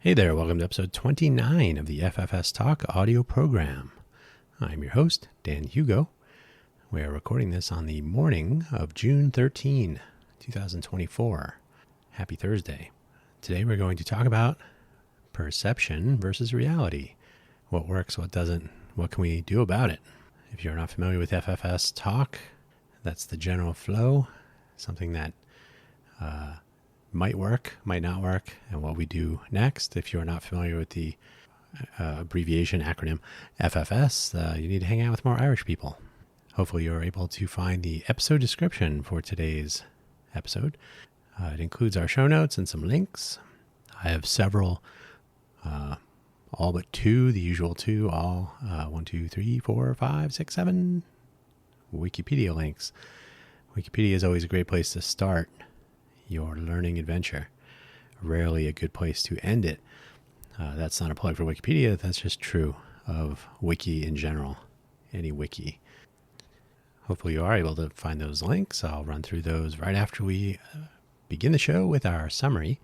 Hey there, welcome to episode 29 of the FFS Talk audio program. I'm your host, Dan Hugo. We are recording this on the morning of June 13, 2024. Happy Thursday. Today we're going to talk about perception versus reality. What works, what doesn't, what can we do about it? If you're not familiar with FFS Talk, that's the general flow, something that might work, might not work, and what we do next. If you're not familiar with the abbreviation acronym FFS, you need to hang out with more Irish people. Hopefully you're able to find the episode description for today's episode. It includes our show notes and some links. I have several, all but two, the usual two, 7 Wikipedia links. Wikipedia is always a great place to start your learning adventure. Rarely a good place to end it. That's not a plug for Wikipedia. That's just true of wiki in general. Any wiki. Hopefully you are able to find those links. I'll run through those right after we begin the show with our summary.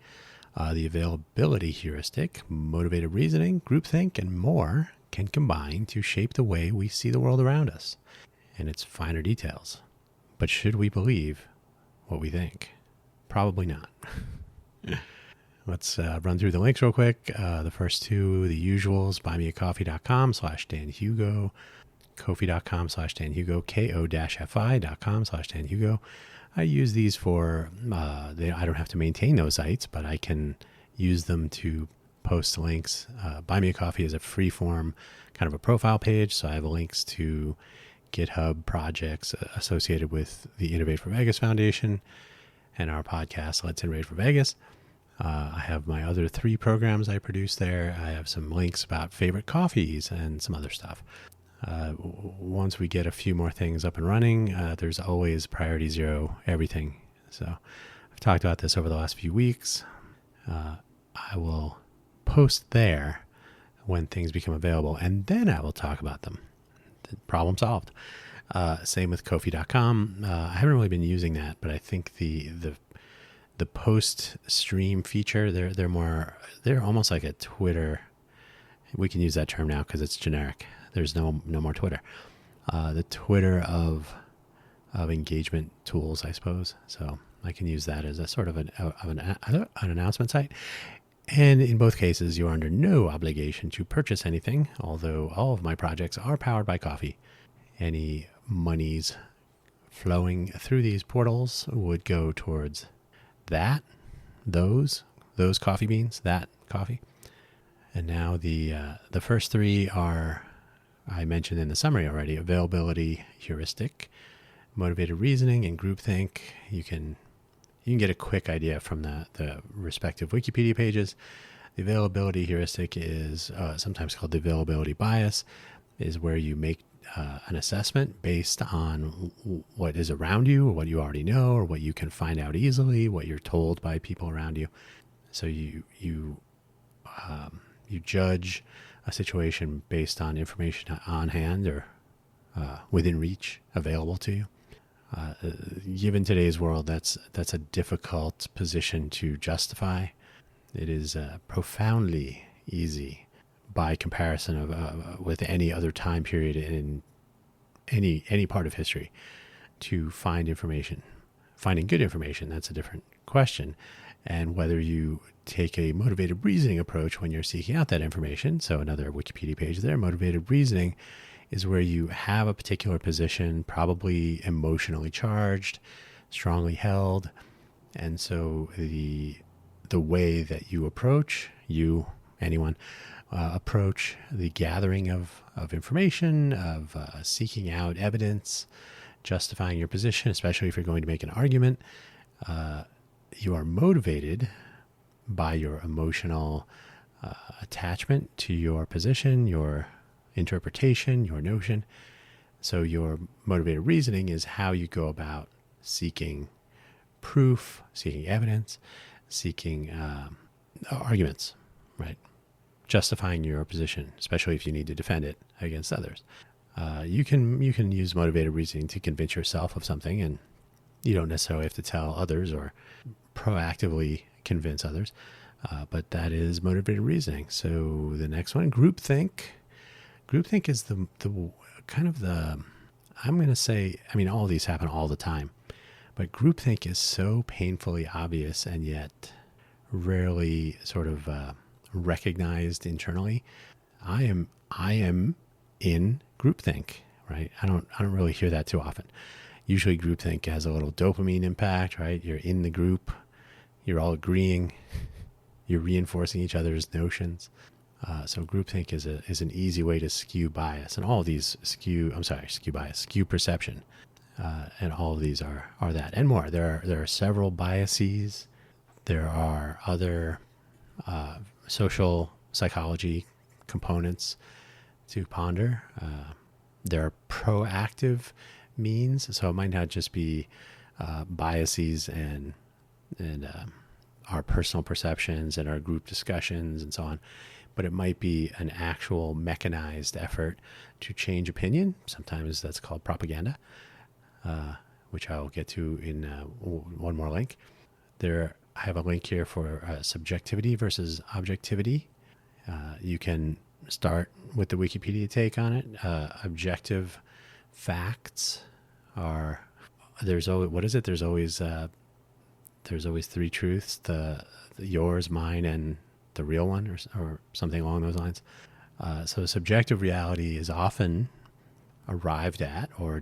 The availability heuristic, motivated reasoning, groupthink, and more can combine to shape the way we see the world around us and its finer details. But should we believe what we think? Probably not. Let's run through the links real quick. The first two, the usuals, buymeacoffee.com/DanHugo, ko-fi.com/DanHugo, ko-fi.com/DanHugo. I use these for, I don't have to maintain those sites, but I can use them to post links. Buy Me a Coffee is a free form kind of a profile page, so I have links to GitHub projects associated with the Innovate for Vegas Foundation and our podcast, Let's Innovate for Vegas. I have my other 3 programs I produce there. I have some links about favorite coffees and some other stuff. Once we get a few more things up and running, there's always priority 0 everything. So I've talked about this over the last few weeks. I will post there when things become available, and then I will talk about them. The problem solved. Same with ko-fi.com. I haven't really been using that, but I think the post stream feature, they're almost like a Twitter. We can use that term now because it's generic. There's no more Twitter. The Twitter of engagement tools, I suppose. So I can use that as a sort of an announcement site. And in both cases, you're under no obligation to purchase anything, although all of my projects are powered by coffee. Any monies flowing through these portals would go towards those coffee beans, that coffee. And now the first 3 are, I mentioned in the summary already, availability heuristic, motivated reasoning, and groupthink. You can get a quick idea from the respective Wikipedia pages. The availability heuristic is sometimes called the availability bias, is where you make an assessment based on what is around you, or what you already know, or what you can find out easily, what you're told by people around you. So you judge a situation based on information on hand or within reach, available to you. Given today's world, that's a difficult position to justify. It is profoundly easy by comparison of with any other time period in any part of history to find information. Finding good information, that's a different question. And whether you take a motivated reasoning approach when you're seeking out that information, so another Wikipedia page there, motivated reasoning is where you have a particular position, probably emotionally charged, strongly held, and so the way that you approach, approach the gathering of information, of seeking out evidence, justifying your position, especially if you're going to make an argument, you are motivated by your emotional attachment to your position, your interpretation, your notion. So your motivated reasoning is how you go about seeking proof, seeking evidence, seeking arguments, right? Justifying your position, especially if you need to defend it against others. You can use motivated reasoning to convince yourself of something, and you don't necessarily have to tell others or proactively convince others. But that is motivated reasoning. So the next one, groupthink. Groupthink is the kind of the, I'm going to say, I mean, all of these happen all the time, but groupthink is so painfully obvious and yet rarely sort of recognized internally. I am in groupthink, right? I don't really hear that too often. Usually groupthink has a little dopamine impact, right? You're in the group, you're all agreeing, you're reinforcing each other's notions. So groupthink is an easy way to skew bias, and all of these skew perception, and all of these are that and more. There are several biases. There are other social psychology components to ponder. There are proactive means, so it might not just be biases and our personal perceptions and our group discussions and so on, but it might be an actual mechanized effort to change opinion. Sometimes that's called propaganda, which I'll get to in one more link. I have a link here for subjectivity versus objectivity. You can start with the Wikipedia take on it. Objective facts are, there's always three truths: the yours, mine, and the real one, or something along those lines. So subjective reality is often arrived at or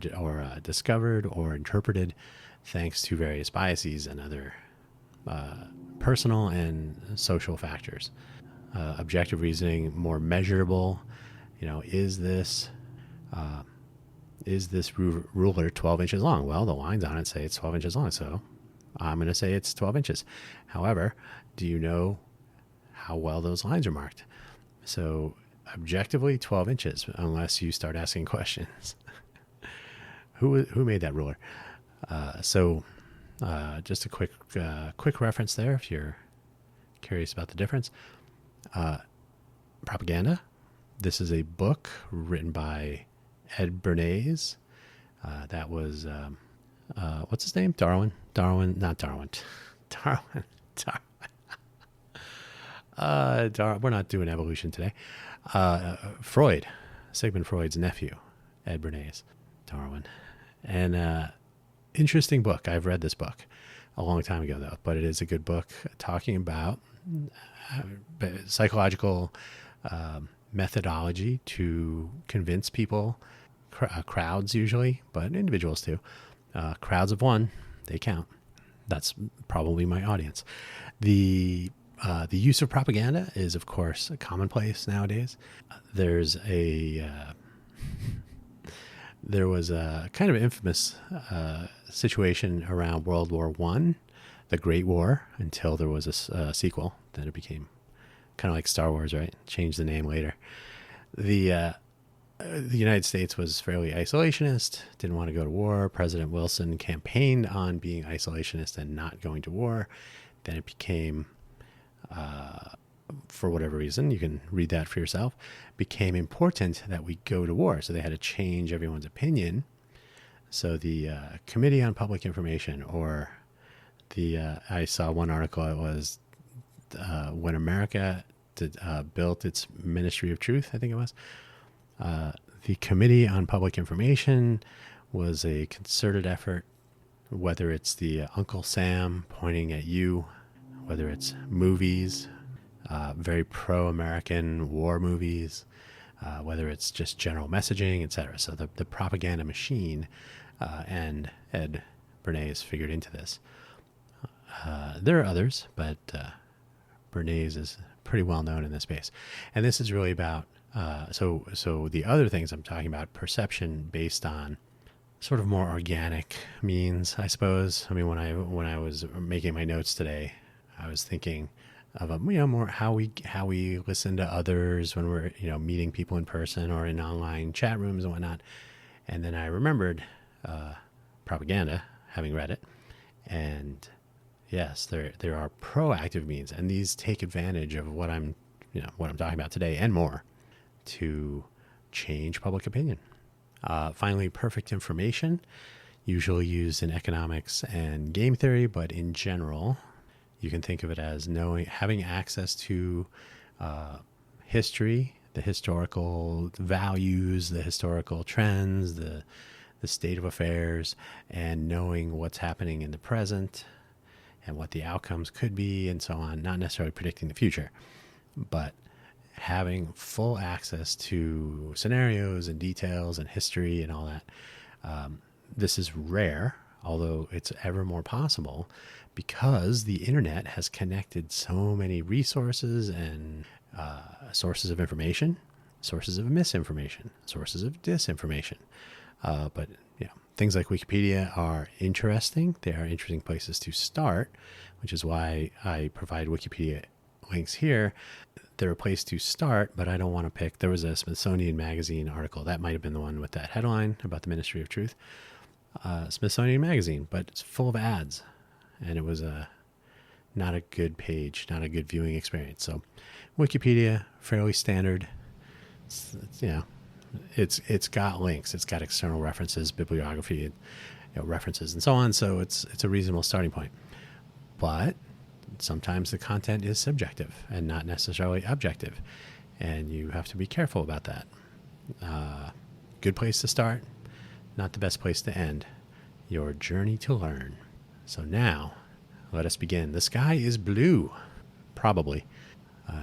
discovered or interpreted thanks to various biases and other personal and social factors. Objective reasoning, more measurable. Is this ruler 12 inches long? Well, the lines on it say it's 12 inches long, so I'm going to say it's 12 inches. However, do you know how well those lines are marked? So objectively 12 inches, unless you start asking questions. Who made that ruler? Just a quick reference there if you're curious about the difference. Propaganda. This is a book written by Ed Bernays. That was what's his name? Darwin. We're not doing evolution today. Freud, Sigmund Freud's nephew, Ed Bernays, Darwin. And interesting book. I've read this book a long time ago, though, but it is a good book talking about psychological methodology to convince people, crowds usually, but individuals too. Crowds of one, they count. That's probably my audience. The use of propaganda is, of course, a commonplace nowadays. There was a kind of infamous situation around World War I, the Great War, until there was a sequel. Then it became kind of like Star Wars, right? Changed the name later. The United States was fairly isolationist, didn't want to go to war. President Wilson campaigned on being isolationist and not going to war. Then it became, for whatever reason, you can read that for yourself, became important that we go to war. So they had to change everyone's opinion. So the Committee on Public Information, or I saw one article, it was when America built its Ministry of Truth, I think it was. The Committee on Public Information was a concerted effort, whether it's the Uncle Sam pointing at you, whether it's movies, very pro-American war movies, whether it's just general messaging, etc. So the propaganda machine, and Ed Bernays figured into this. There are others, but Bernays is pretty well known in this space. And this is really about, so the other things I'm talking about, perception based on sort of more organic means, I suppose. I mean, when I was making my notes today, I was thinking of more how we listen to others when we're meeting people in person or in online chat rooms and whatnot. And then I remembered propaganda, having read it, and yes, there are proactive means, and these take advantage of what I'm talking about today and more to change public opinion. Finally, perfect information, usually used in economics and game theory, but in general, You can think of it as having access to history, the historical values, the historical trends, the state of affairs, and knowing what's happening in the present and what the outcomes could be and so on. Not necessarily predicting the future, but having full access to scenarios and details and history and all that. This is rare, although it's ever more possible, because the internet has connected so many resources and sources of information, sources of misinformation, sources of disinformation. But things like Wikipedia are interesting. They are interesting places to start, which is why I provide Wikipedia links here. They're a place to start, but I don't want to pick. There was a Smithsonian Magazine article. That might have been the one with that headline about the Ministry of Truth. Smithsonian Magazine, but it's full of ads. And it was not a good page, not a good viewing experience. So Wikipedia, fairly standard. It's got links. It's got external references, bibliography, references, and so on. So it's a reasonable starting point. But sometimes the content is subjective and not necessarily objective, and you have to be careful about that. Good place to start, not the best place to end your journey to learn. So now, let us begin. The sky is blue, probably.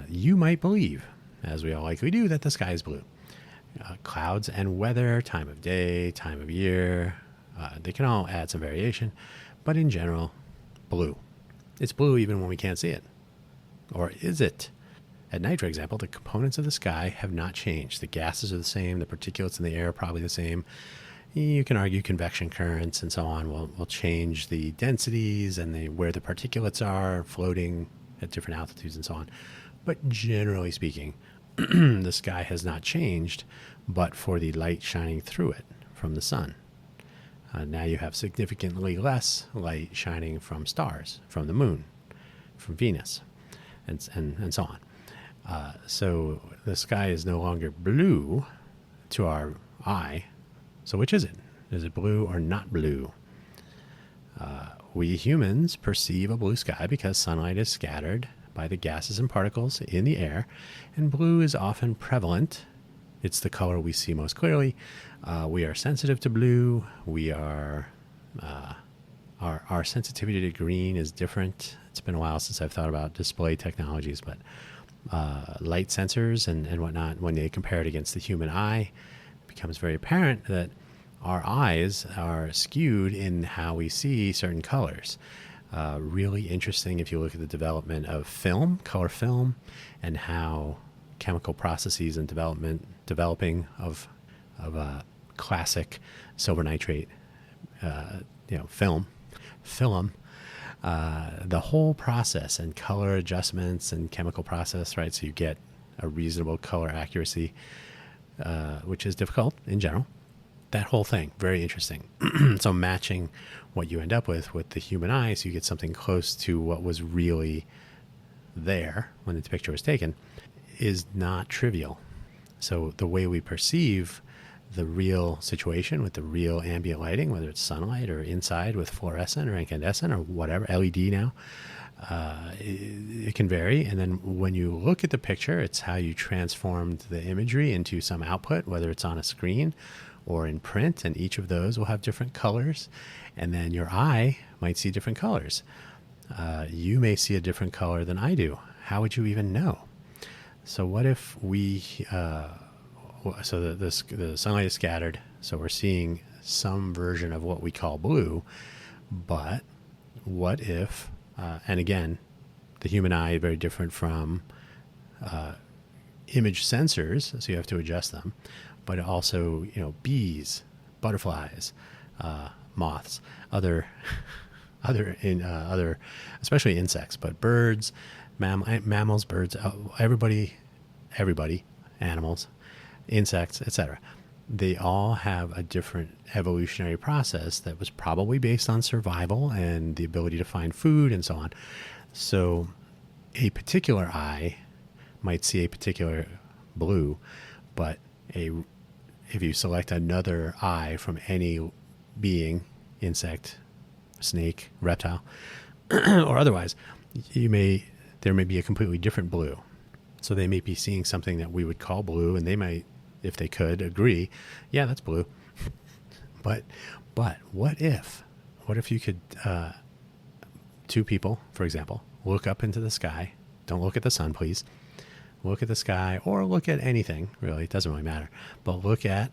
You might believe, as we all likely do, that the sky is blue. Clouds and weather, time of day, time of year, they can all add some variation, but in general, blue. It's blue even when we can't see it. Or is it? At night, for example, the components of the sky have not changed. The gases are the same, the particulates in the air are probably the same. You can argue convection currents and so on will change the densities and where the particulates are floating at different altitudes and so on. But generally speaking, the sky has not changed, but for the light shining through it from the sun. Now you have significantly less light shining from stars, from the moon, from Venus, and so on. So the sky is no longer blue to our eye. So which is it? Is it blue or not blue? We humans perceive a blue sky because sunlight is scattered by the gases and particles in the air, and blue is often prevalent. It's the color we see most clearly. We are sensitive to blue. We are our sensitivity to green is different. It's been a while since I've thought about display technologies, but light sensors and whatnot, when they compare it against the human eye, it becomes very apparent that our eyes are skewed in how we see certain colors. Really interesting if you look at the development of film, color film, and how chemical processes and developing of classic silver nitrate, film, the whole process and color adjustments and chemical process, right? So you get a reasonable color accuracy, which is difficult in general. That whole thing, very interesting. So matching what you end up with the human eye, so you get something close to what was really there when the picture was taken, is not trivial. So the way we perceive the real situation with the real ambient lighting, whether it's sunlight or inside with fluorescent or incandescent or whatever, LED now, it can vary. And then when you look at the picture, it's how you transformed the imagery into some output, whether it's on a screen or in print, and each of those will have different colors. And then your eye might see different colors. You may see a different color than I do. How would you even know? So what if so the sunlight is scattered, so we're seeing some version of what we call blue, but what if, and again, the human eye is very different from image sensors, so you have to adjust them, but also, bees, butterflies, moths, other, especially insects, but birds, mammals, birds, everybody, animals, insects, etc. They all have a different evolutionary process that was probably based on survival and the ability to find food and so on. So a particular eye might see a particular blue, but if you select another eye from any being, insect, snake, reptile, or otherwise, there may be a completely different blue. So they may be seeing something that we would call blue, and they might, if they could, agree, yeah, that's blue. But what if you could, two people, for example, look up into the sky. Don't look at the sun, please. Look at the sky, or look at anything, really. It doesn't really matter. But look at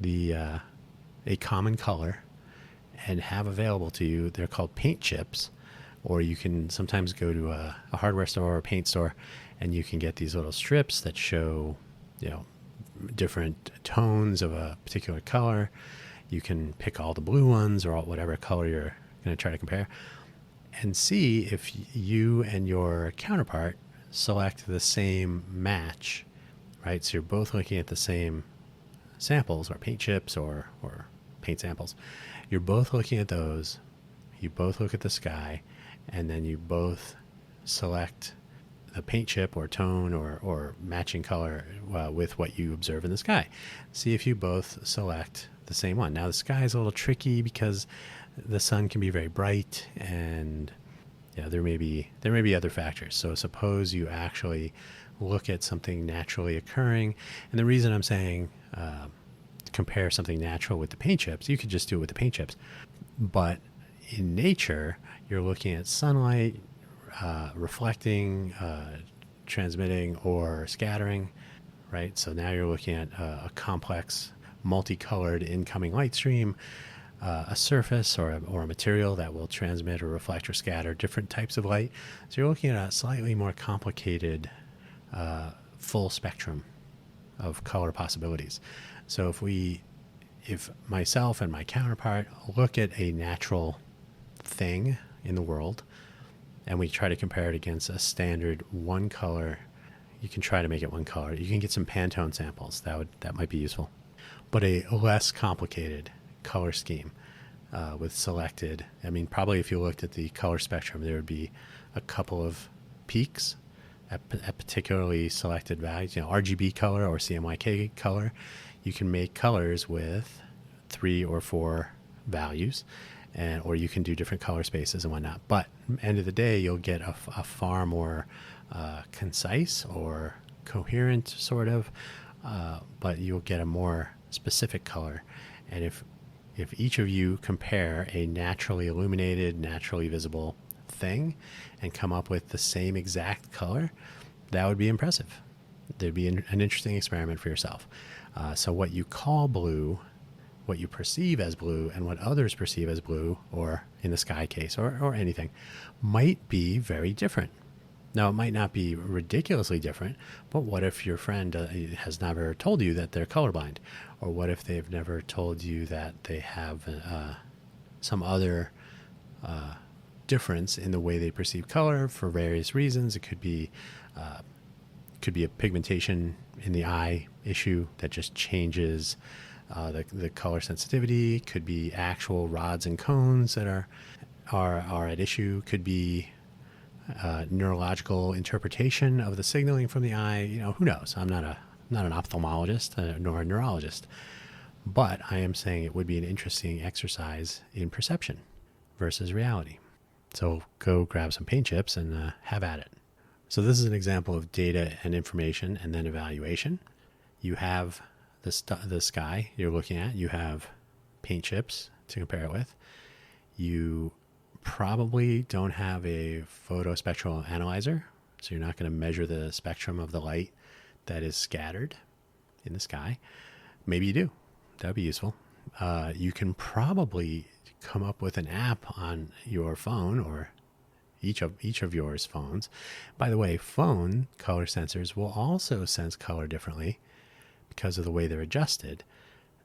a common color and have available to you, they're called paint chips, or you can sometimes go to a hardware store or a paint store, and you can get these little strips that show, different tones of a particular color. You can pick all the blue ones or whatever color you're going to try to compare, and see if you and your counterpart select the same match, right? So you're both looking at the same samples, or paint chips or paint samples. You're both looking at those. You both look at the sky, and then you both select the paint chip or tone or matching color with what you observe in the sky. See if you both select the same one. Now the sky is a little tricky because the sun can be very bright, and there may be other factors. So suppose you actually look at something naturally occurring, and the reason I'm saying compare something natural with the paint chips, you could just do it with the paint chips, but in nature you're looking at sunlight reflecting, transmitting, or scattering, right? So now you're looking at a complex, multicolored incoming light stream, a surface or a material that will transmit or reflect or scatter different types of light. So you're looking at a slightly more complicated full spectrum of color possibilities. So if myself and my counterpart look at a natural thing in the world, and we try to compare it against a standard one color, you can try to make it one color. You can get some Pantone samples. That might be useful. But a less complicated color scheme with selected, probably if you looked at the color spectrum, there would be a couple of peaks at particularly selected values. RGB color or CMYK color. You can make colors with 3 or 4 values, or you can do different color spaces and whatnot. But end of the day, you'll get a far more concise or coherent sort of, but you'll get a more specific color. And if each of you compare a naturally illuminated, naturally visible thing and come up with the same exact color, that would be impressive. There'd be an interesting experiment for yourself. So what you call blue, what you perceive as blue, and what others perceive as blue, or in the sky case, or anything, might be very different. Now, it might not be ridiculously different, but what if your friend has never told you that they're colorblind? Or what if they've never told you that they have some other difference in the way they perceive color for various reasons? It could be a pigmentation in the eye issue that just changes the color sensitivity. Could be actual rods and cones that are at issue. Could be neurological interpretation of the signaling from the eye. Who knows? I'm not an ophthalmologist nor a neurologist, but I am saying it would be an interesting exercise in perception versus reality. So go grab some paint chips and have at it. So this is an example of data and information and then evaluation. You have the sky you're looking at. You have paint chips to compare it with. You probably don't have a photospectral analyzer, so you're not going to measure the spectrum of the light that is scattered in the sky. Maybe you do. That would be useful. You can probably come up with an app on your phone, or each of yours phones. By the way, phone color sensors will also sense color differently because of the way they're adjusted.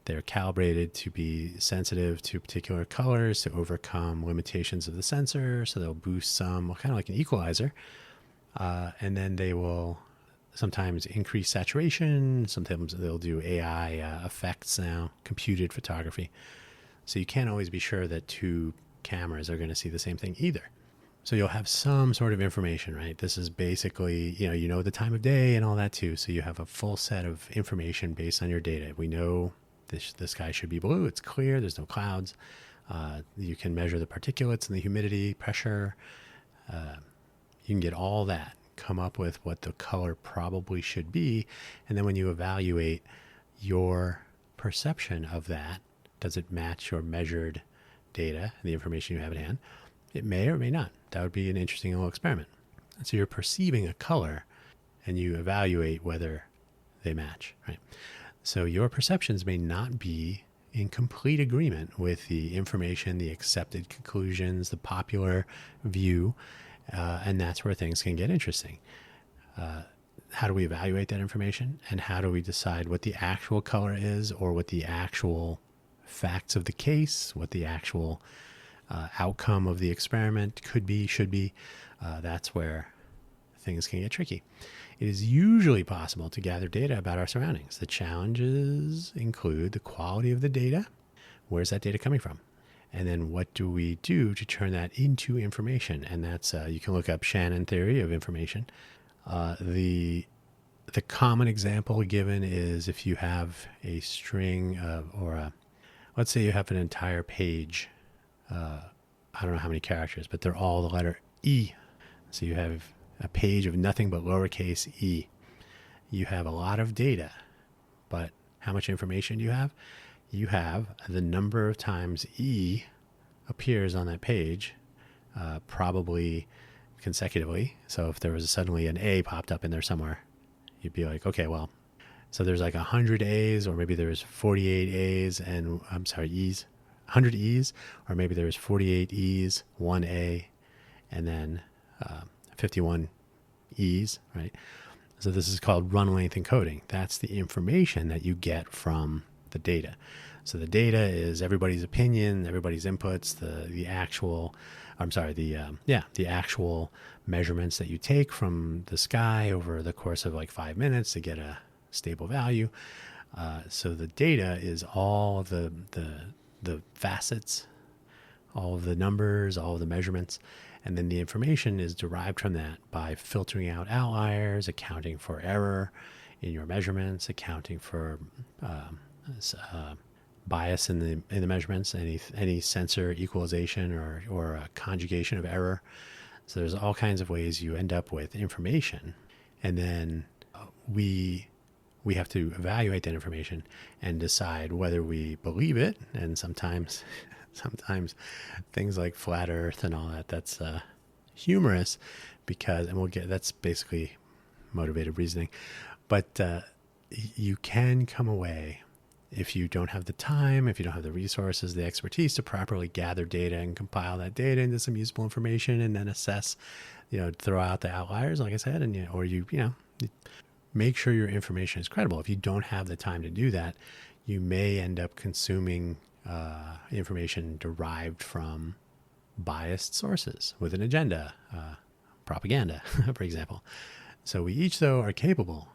They're calibrated to be sensitive to particular colors to overcome limitations of the sensor. So they'll boost some, kind of like an equalizer. And then they will sometimes increase saturation. Sometimes they'll do AI effects now, computed photography. So you can't always be sure that two cameras are going to see the same thing either. So you'll have some sort of information, right? This is basically, you know the time of day and all that too. So you have a full set of information based on your data. We know the sky should be blue. It's clear. There's no clouds. You can measure the particulates and the humidity, pressure, You can get all that, come up with what the color probably should be. And then when you evaluate your perception of that, does it match your measured data, the information you have at hand? It may or may not. That would be an interesting little experiment. And so you're perceiving a color and you evaluate whether they match, right? So your perceptions may not be in complete agreement with the information, the accepted conclusions, the popular view, and that's where things can get interesting. How do we evaluate that information, and how do we decide what the actual color is, or what the actual facts of the case, what the actual outcome of the experiment could be, should be? That's where things can get tricky. It is usually possible to gather data about our surroundings. The challenges include the quality of the data. Where's that data coming from? And then what do we do to turn that into information? And that's, you can look up Shannon theory of information. The common example given is if you have a string of, let's say you have an entire page. I don't know how many characters, but they're all the letter E. So you have a page of nothing but lowercase e. You have a lot of data, but how much information do you have? You have the number of times E appears on that page, probably consecutively. So if there was suddenly an A popped up in there somewhere, you'd be like, okay, well, so there's like 100 A's, or maybe there's 48 A's and, E's, 100 E's, or maybe there's 48 E's, 1 A, and then 51 E's, right? So this is called run length encoding. That's the information that you get from the data. So the data is everybody's opinion, everybody's inputs, the actual measurements that you take from the sky over the course of like 5 minutes to get a stable value. So the data is all the facets, all of the numbers, all of the measurements. And then the information is derived from that by filtering out outliers, accounting for error in your measurements, accounting for bias in the measurements, any sensor equalization or a conjugation of error. So there's all kinds of ways you end up with information, and then we have to evaluate that information and decide whether we believe it. And sometimes things like flat Earth and all that's humorous because, and that's basically motivated reasoning, but you can come away, if you don't have the time, if you don't have the resources, the expertise to properly gather data and compile that data into some useful information and then assess, throw out the outliers, like I said, and or you make sure your information is credible. If you don't have the time to do that, you may end up consuming information derived from biased sources with an agenda, propaganda, for example. So we each, though, are capable,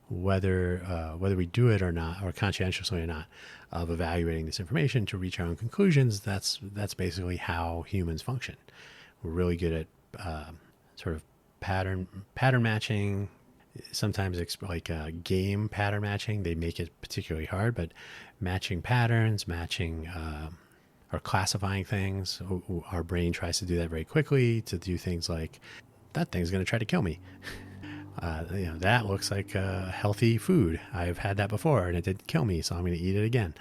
whether we do it or not, or conscientiously or not, of evaluating this information to reach our own conclusions. That's basically how humans function. We're really good at sort of pattern matching. Sometimes it's like game pattern matching. They make it particularly hard, but matching patterns, or classifying things. Our brain tries to do that very quickly, to do things like, that thing's going to try to kill me. That looks like healthy food. I've had that before and it did kill me, so I'm going to eat it again.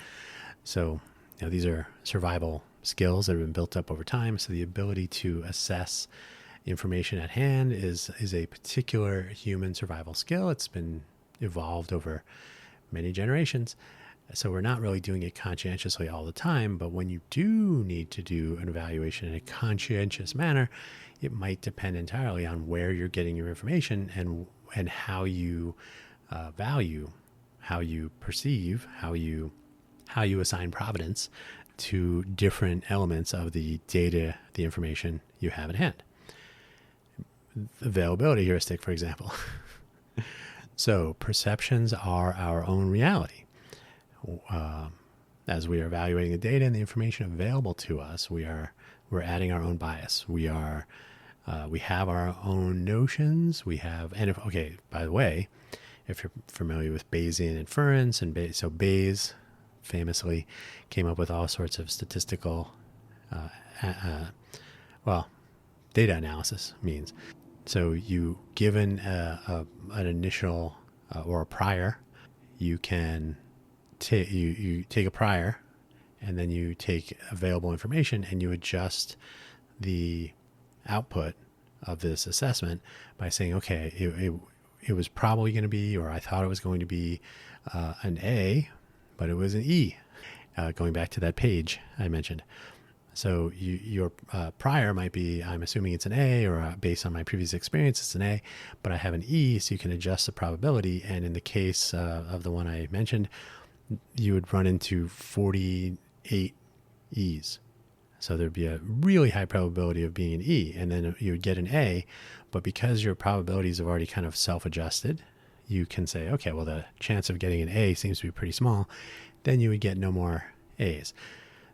So these are survival skills that have been built up over time. So the ability to assess information at hand is a particular human survival skill. It's been evolved over many generations. So we're not really doing it conscientiously all the time, but when you do need to do an evaluation in a conscientious manner, it might depend entirely on where you're getting your information and how you value, how you perceive, how you assign providence to different elements of the data, the information you have at hand. Availability heuristic, for example. So perceptions are our own reality. As we are evaluating the data and the information available to us, we're adding our own bias. We have our own notions. By the way, if you're familiar with Bayesian inference, so Bayes famously came up with all sorts of statistical, data analysis means. So you given an initial or a prior, you can you take a prior, and then you take available information and you adjust the output of this assessment by saying, okay, it was probably going to be, or I thought it was going to be an A, but it was an E, going back to that page I mentioned. So your prior might be, I'm assuming it's an A, or based on my previous experience, it's an A, but I have an E, so you can adjust the probability. And in the case of the one I mentioned, you would run into 48 E's. So there'd be a really high probability of being an E, and then you would get an A. But because your probabilities have already kind of self-adjusted, you can say, okay, well, the chance of getting an A seems to be pretty small. Then you would get no more A's.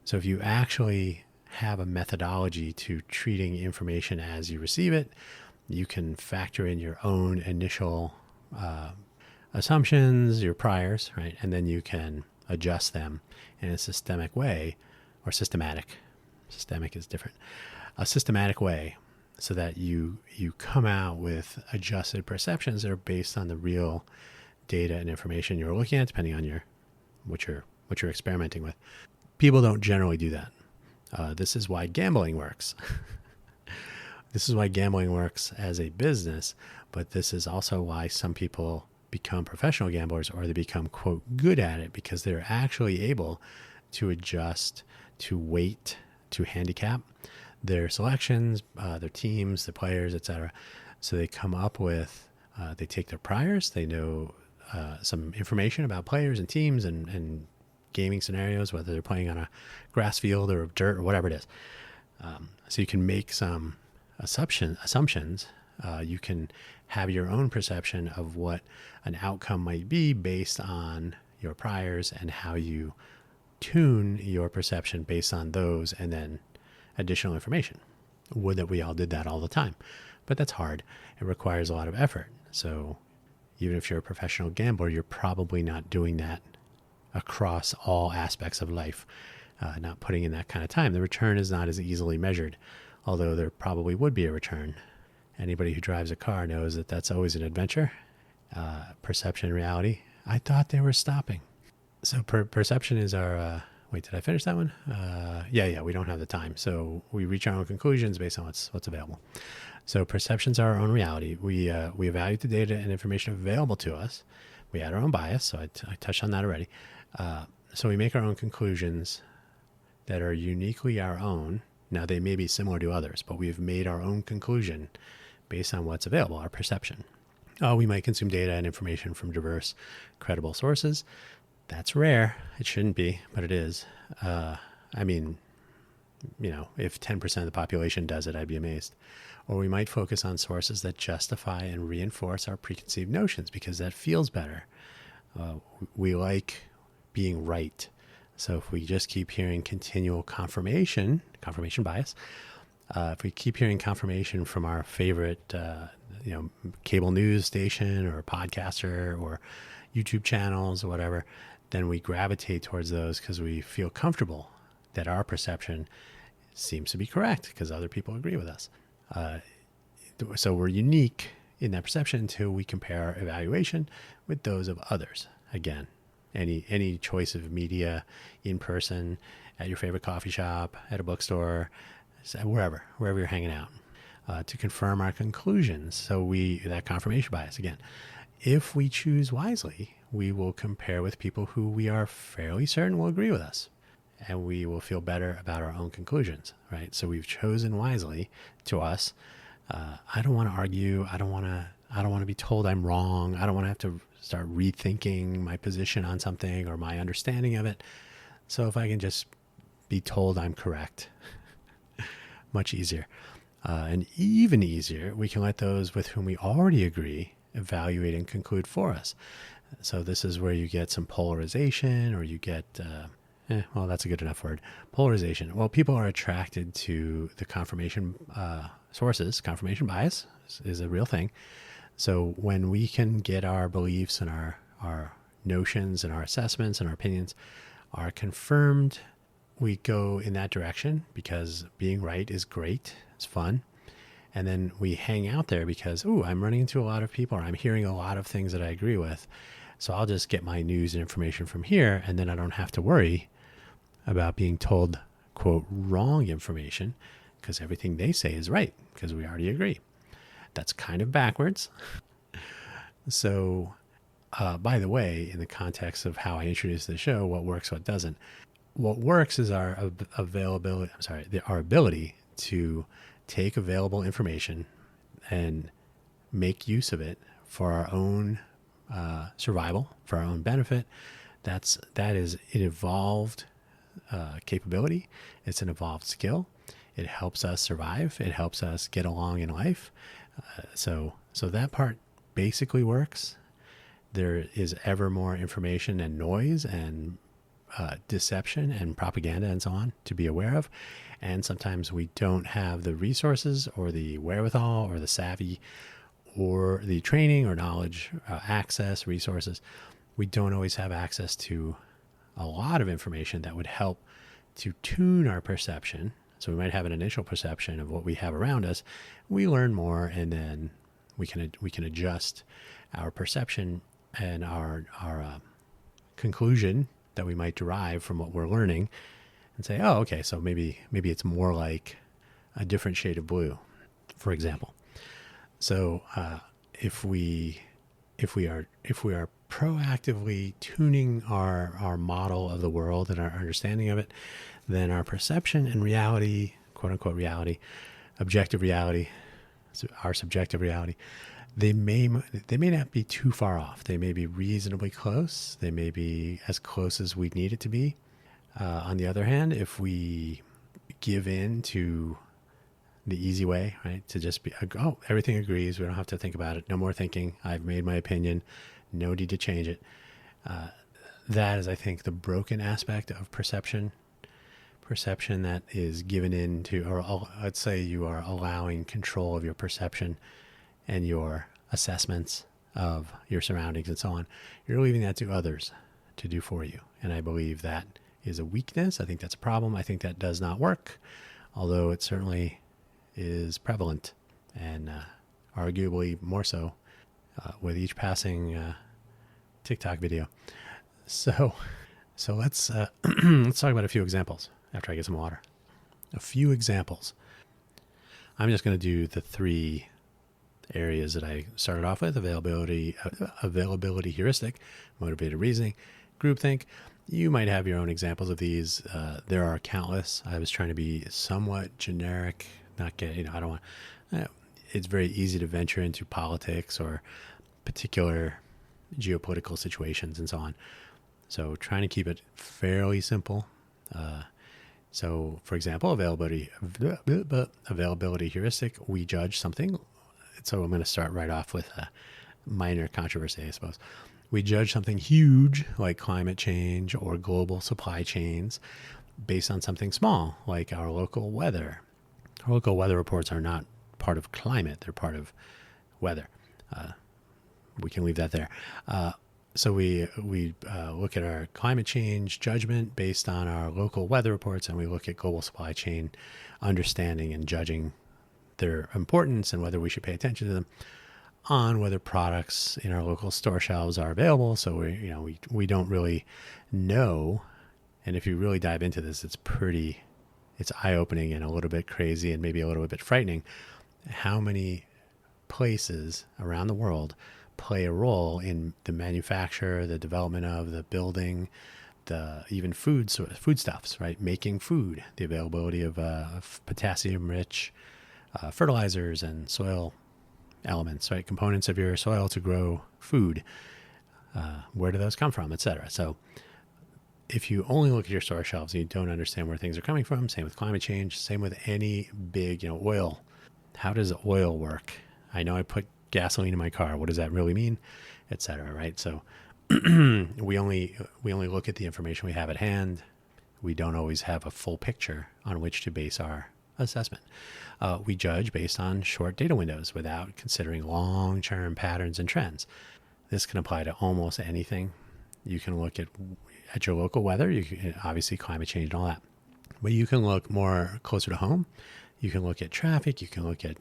So if you actually have a methodology to treating information as you receive it, you can factor in your own initial assumptions, your priors, right? And then you can adjust them in a systemic way, or systematic. Systemic is different. A systematic way, so that you come out with adjusted perceptions that are based on the real data and information you're looking at, depending on what you're experimenting with. People don't generally do that. This is why gambling works. This is why gambling works as a business, but this is also why some people become professional gamblers, or they become, quote, good at it, because they're actually able to adjust, to weight, to handicap their selections, their teams, the players, etc. So they come up with, they take their priors, they know some information about players and teams and gaming scenarios, whether they're playing on a grass field or dirt or whatever it is. So you can make some assumptions. You can have your own perception of what an outcome might be based on your priors, and how you tune your perception based on those, and then additional information. Would that we all did that all the time, but that's hard. It requires a lot of effort. So even if you're a professional gambler, you're probably not doing that across all aspects of life, not putting in that kind of time. The return is not as easily measured, although there probably would be a return. Anybody who drives a car knows that that's always an adventure. Perception and reality. I thought they were stopping. So perception is our, wait, did I finish that one? Yeah, we don't have the time. So we reach our own conclusions based on what's available. So perceptions are our own reality. We evaluate the data and information available to us. We add our own bias. So I touched on that already. So we make our own conclusions that are uniquely our own. Now, they may be similar to others, but we've made our own conclusion based on what's available, our perception. We might consume data and information from diverse, credible sources. That's rare. It shouldn't be, but it is. I mean, if 10% of the population does it, I'd be amazed. Or we might focus on sources that justify and reinforce our preconceived notions, because that feels better. We like being right. So if we just keep hearing continual confirmation bias, if we keep hearing confirmation from our favorite, cable news station or podcaster or YouTube channels or whatever, then we gravitate towards those because we feel comfortable that our perception seems to be correct because other people agree with us. So we're unique in that perception until we compare our evaluation with those of others. Again, any choice of media, in person, at your favorite coffee shop, at a bookstore, wherever you're hanging out, to confirm our conclusions. So that confirmation bias again. If we choose wisely, we will compare with people who we are fairly certain will agree with us, and we will feel better about our own conclusions, right? So we've chosen wisely. To us, I don't want to argue. I don't want to be told I'm wrong. I don't want to have to start rethinking my position on something or my understanding of it. So if I can just be told I'm correct, much easier. And even easier, we can let those with whom we already agree evaluate and conclude for us. So this is where you get some polarization, or you get, well, that's a good enough word, polarization. Well, people are attracted to the confirmation sources. Confirmation bias is a real thing. So when we can get our beliefs and our notions and our assessments and our opinions are confirmed, we go in that direction because being right is great. It's fun. And then we hang out there because, ooh, I'm running into a lot of people, or I'm hearing a lot of things that I agree with. So I'll just get my news and information from here, and then I don't have to worry about being told, quote, wrong information, because everything they say is right, because we already agree. That's kind of backwards. So, by the way, in the context of how I introduce the show, what works, what doesn't. What works is our our ability to take available information and make use of it for our own survival, for our own benefit. That is an evolved capability. It's an evolved skill. It helps us survive. It helps us get along in life. So that part basically works. There is ever more information and noise and deception and propaganda and so on to be aware of. And sometimes we don't have the resources or the wherewithal or the savvy or the training or knowledge, access, resources. We don't always have access to a lot of information that would help to tune our perception. So we might have an initial perception of what we have around us. We learn more, and then we can adjust our perception and our conclusion that we might derive from what we're learning, and say, oh, okay, so maybe it's more like a different shade of blue, for example. So if we are proactively tuning our model of the world and our understanding of it, then our perception and reality, quote unquote reality, objective reality, our subjective reality, they may not be too far off. They may be reasonably close. They may be as close as we need it to be. On the other hand, if we give in to the easy way, right, to just be, oh, everything agrees, we don't have to think about it, no more thinking, I've made my opinion, no need to change it. That is, I think, the broken aspect of perception that is given into, or let's say you are allowing control of your perception and your assessments of your surroundings and so on. You're leaving that to others to do for you. And I believe that is a weakness. I think that's a problem. I think that does not work, although it certainly is prevalent, and arguably more so with each passing TikTok video. So let's let's talk about a few examples after I get some water. A few examples. I'm just going to do the three areas that I started off with: availability heuristic, motivated reasoning, groupthink. You might have your own examples of these. There are countless. I was trying to be somewhat generic, not get, I don't want, it's very easy to venture into politics or particular geopolitical situations and so on. So trying to keep it fairly simple. So for example, availability heuristic, we judge something. So I'm going to start right off with a minor controversy, I suppose. We judge something huge like climate change or global supply chains based on something small like our local weather. Our local weather reports are not part of climate, they're part of weather. We can leave that there. So we look at our climate change judgment based on our local weather reports, and we look at global supply chain understanding and judging their importance and whether we should pay attention to them on whether products in our local store shelves are available. So we don't really know. And if you really dive into this, it's eye-opening and a little bit crazy and maybe a little bit frightening how many places around the world play a role in the manufacture, the development of, the building, even foodstuffs, right? Making food, the availability of potassium-rich fertilizers and soil elements, right? Components of your soil to grow food. Where do those come from, etc. So if you only look at your store shelves and you don't understand where things are coming from, same with climate change, same with any big, oil. How does oil work? I know I put gasoline in my car. What does that really mean, etc. Right? So we only look at the information we have at hand. We don't always have a full picture on which to base our assessment. We judge based on short data windows without considering long-term patterns and trends. This can apply to almost anything. You can look at your local weather. You can, obviously climate change and all that, but you can look more closer to home. You can look at traffic. You can look at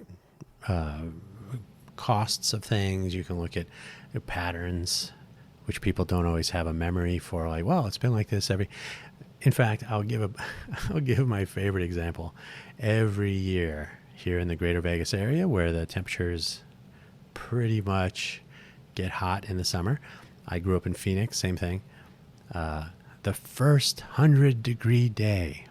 costs of things. You can look at patterns, which people don't always have a memory for. Like, well, it's been like this every. In fact, I'll give my favorite example. Every year here in the Greater Vegas area, where the temperatures pretty much get hot in the summer. I grew up in Phoenix, same thing. The first 100-degree day.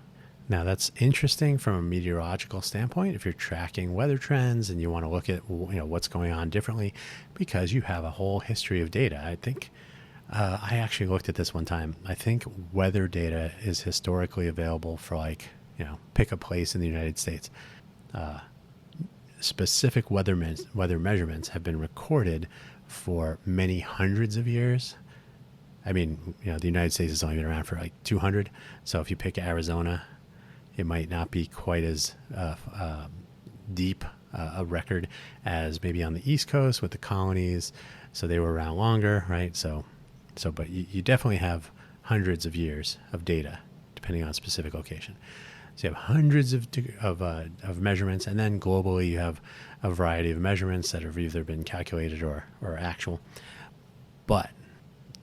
Now that's interesting from a meteorological standpoint if you're tracking weather trends and you want to look at what's going on differently, because you have a whole history of data. I think I actually looked at this one time. I think weather data is historically available for pick a place in the United States. Specific weather measurements have been recorded for many hundreds of years. I mean, the United States has only been around for like 200. So if you pick Arizona, it might not be quite as deep a record as maybe on the East Coast with the colonies. So they were around longer, right? But you definitely have hundreds of years of data, depending on a specific location. So you have hundreds of measurements, and then globally you have a variety of measurements that have either been calculated or actual. But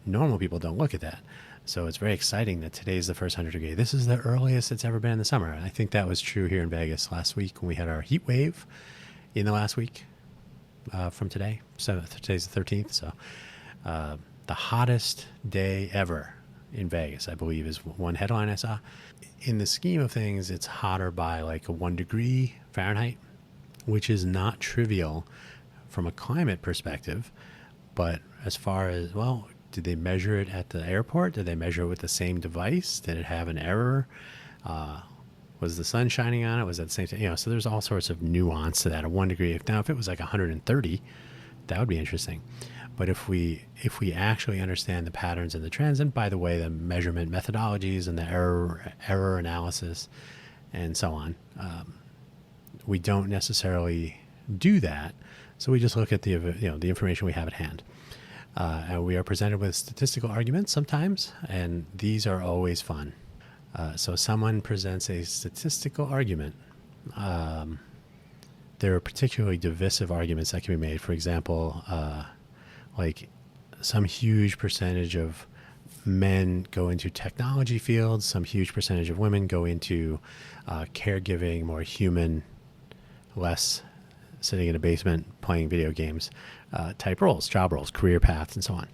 normal people don't look at that. So it's very exciting that today's the first 100-degree. This is the earliest it's ever been in the summer. I think that was true here in Vegas last week when we had our heat wave in the last week from today. So today's the 13th. So the hottest day ever in Vegas, I believe, is one headline I saw. In the scheme of things, it's hotter by like 1 degree Fahrenheit, which is not trivial from a climate perspective. But as far as, well, did they measure it at the airport? Did they measure it with the same device? Did it have an error? Was the sun shining on it? Was that the same thing? So there's all sorts of nuance to that. A 1 degree. Now, if it was like 130, that would be interesting. But if we actually understand the patterns and the trends, and by the way, the measurement methodologies and the error analysis and so on, we don't necessarily do that. So we just look at the information we have at hand. And we are presented with statistical arguments sometimes, and these are always fun. So someone presents a statistical argument. There are particularly divisive arguments that can be made. For example, like some huge percentage of men go into technology fields, some huge percentage of women go into caregiving, more human, less sitting in a basement playing video games type roles, job roles, career paths, and so on.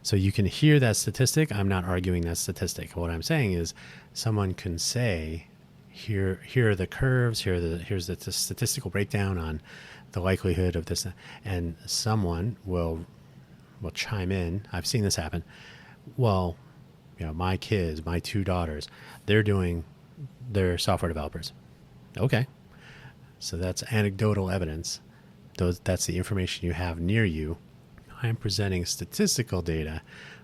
So you can hear that statistic. I'm not arguing that statistic. What I'm saying is someone can say, here are the curves, here's the statistical breakdown on the likelihood of this, and someone will chime in. I've seen this happen. Well, my kids, my 2 daughters, they're software developers. Okay. So that's anecdotal evidence. That's the information you have near you. I'm presenting statistical data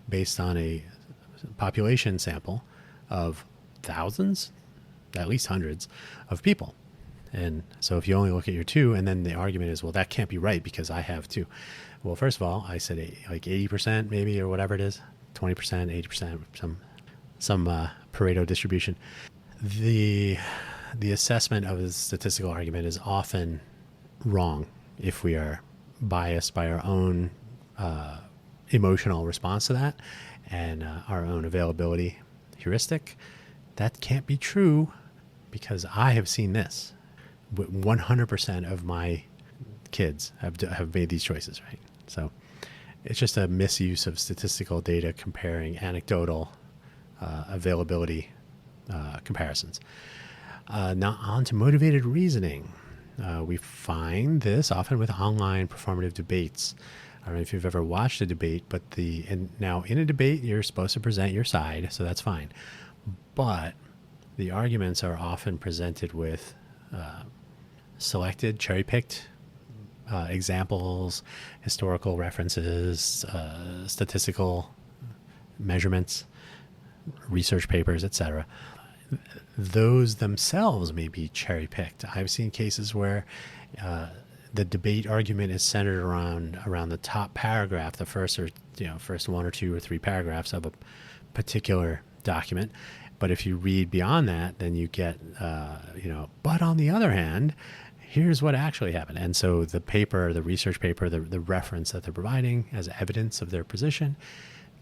based on a population sample of thousands, at least hundreds of people. And so if you only look at your 2, and then the argument is, well, that can't be right because I have 2. Well, first of all, I said like 80% maybe, or whatever it is, 20%, 80%, some Pareto distribution. The assessment of the statistical argument is often wrong if we are biased by our own emotional response to that and our own availability heuristic. That can't be true because I have seen this. 100% of my kids have made these choices, right? So it's just a misuse of statistical data comparing anecdotal availability comparisons. Now on to motivated reasoning. We find this often with online performative debates. I don't know if you've ever watched a debate, but now in a debate, you're supposed to present your side, so that's fine. But the arguments are often presented with selected, cherry-picked examples, historical references, statistical measurements, research papers, etc. Those themselves may be cherry-picked. I've seen cases where the debate argument is centered around the top paragraph, the first 1 or 2 or 3 paragraphs of a particular document. But if you read beyond that, then you get, but on the other hand, here's what actually happened. And so the paper, the research paper, the reference that they're providing as evidence of their position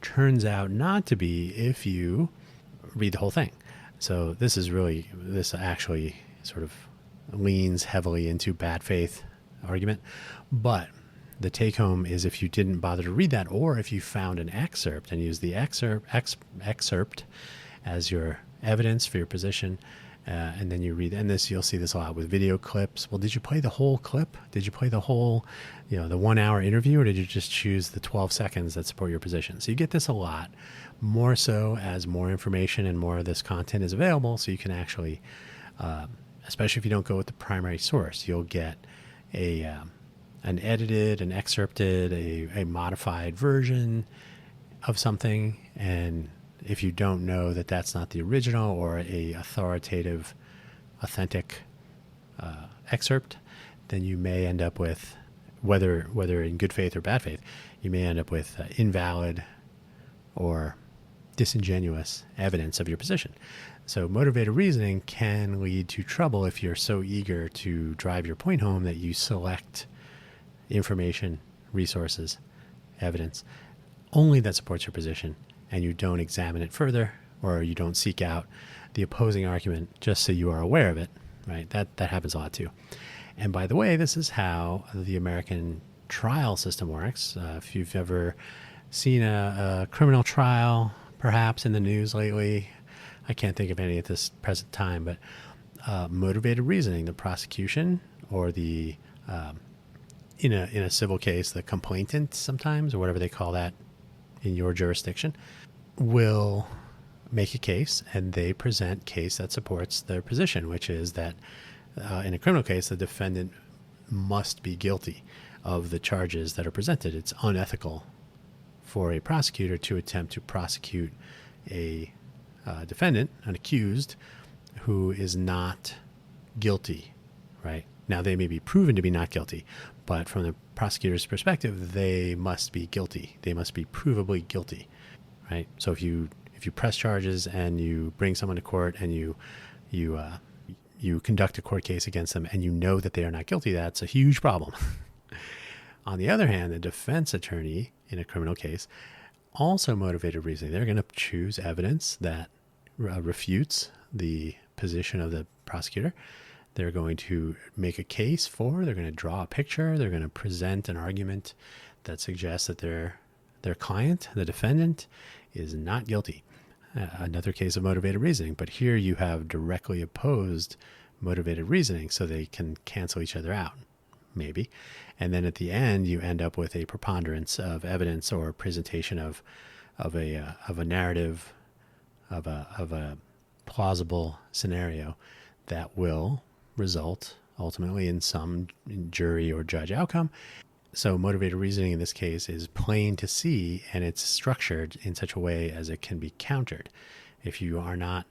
turns out not to be if you read the whole thing. So this actually sort of leans heavily into bad faith argument. But the take home is if you didn't bother to read that, or if you found an excerpt and used the excerpt as your evidence for your position, and then you read, and you'll see this a lot with video clips. Well, did you play the whole clip? Did you play the whole, the 1 hour interview, or did you just choose the 12 seconds that support your position? So you get this a lot, more so as more information and more of this content is available. So you can actually, especially if you don't go with the primary source, you'll get an edited, an excerpted, a modified version of something. And if you don't know that that's not the original or a authoritative, authentic excerpt, then you may end up with, whether in good faith or bad faith, you may end up with invalid or disingenuous evidence of your position. So motivated reasoning can lead to trouble if you're so eager to drive your point home that you select information, resources, evidence only that supports your position, and you don't examine it further, or you don't seek out the opposing argument just so you are aware of it, right? That happens a lot too. And by the way, this is how the American trial system works. If you've ever seen a criminal trial, perhaps in the news lately, I can't think of any at this present time, but motivated reasoning, the prosecution or the in a civil case, the complainant sometimes, or whatever they call that in your jurisdiction, will make a case, and they present case that supports their position, which is that in a criminal case, the defendant must be guilty of the charges that are presented. It's unethical for a prosecutor to attempt to prosecute a defendant, an accused, who is not guilty, right? Now, they may be proven to be not guilty, but from the prosecutor's perspective, they must be guilty. They must be provably guilty, right? So if you press charges and you bring someone to court and you conduct a court case against them and you know that they are not guilty, that's a huge problem. On the other hand, the defense attorney in a criminal case, also motivated reasoning, they're going to choose evidence that refutes the position of the prosecutor. They're going to make a case they're going to draw a picture, they're going to present an argument that suggests that their client, the defendant, is not guilty. Another case of motivated reasoning, but here you have directly opposed motivated reasoning, so they can cancel each other out, maybe. And then at the end, you end up with a preponderance of evidence or presentation of a narrative, of a plausible scenario that will result ultimately in some jury or judge outcome. So motivated reasoning in this case is plain to see, and it's structured in such a way as it can be countered. If you are not,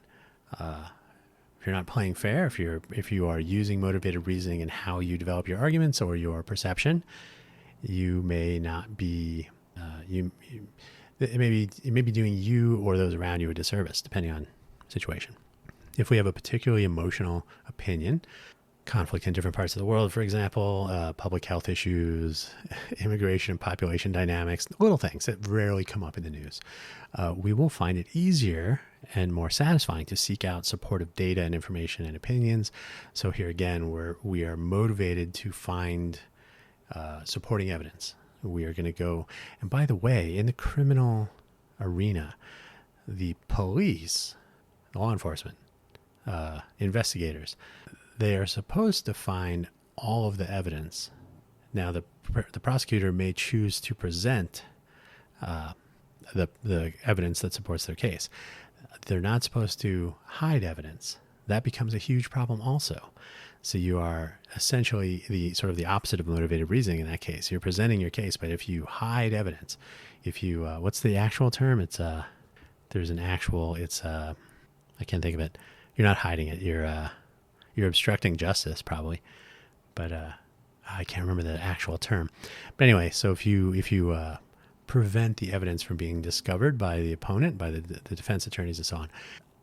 if you're not playing fair, if you are using motivated reasoning in how you develop your arguments or your perception, you may not be. It may be doing you or those around you a disservice, depending on situation. If we have a particularly emotional opinion, conflict in different parts of the world, for example, public health issues, immigration and population dynamics, little things that rarely come up in the news, we will find it easier and more satisfying to seek out supportive data and information and opinions. So here again, we are motivated to find supporting evidence. We are going to go, and by the way, in the criminal arena, the police, law enforcement, investigators, they are supposed to find all of the evidence. Now, the prosecutor may choose to present the evidence that supports their case. They're not supposed to hide evidence. That becomes a huge problem also. So you are essentially the opposite of motivated reasoning in that case. You're presenting your case, but if you hide evidence, if you what's the actual term? It's there's an actual. It's I can't think of it. You're not hiding it. You're obstructing justice probably, but I can't remember the actual term. But anyway, so if you prevent the evidence from being discovered by the opponent, by the defense attorneys and so on,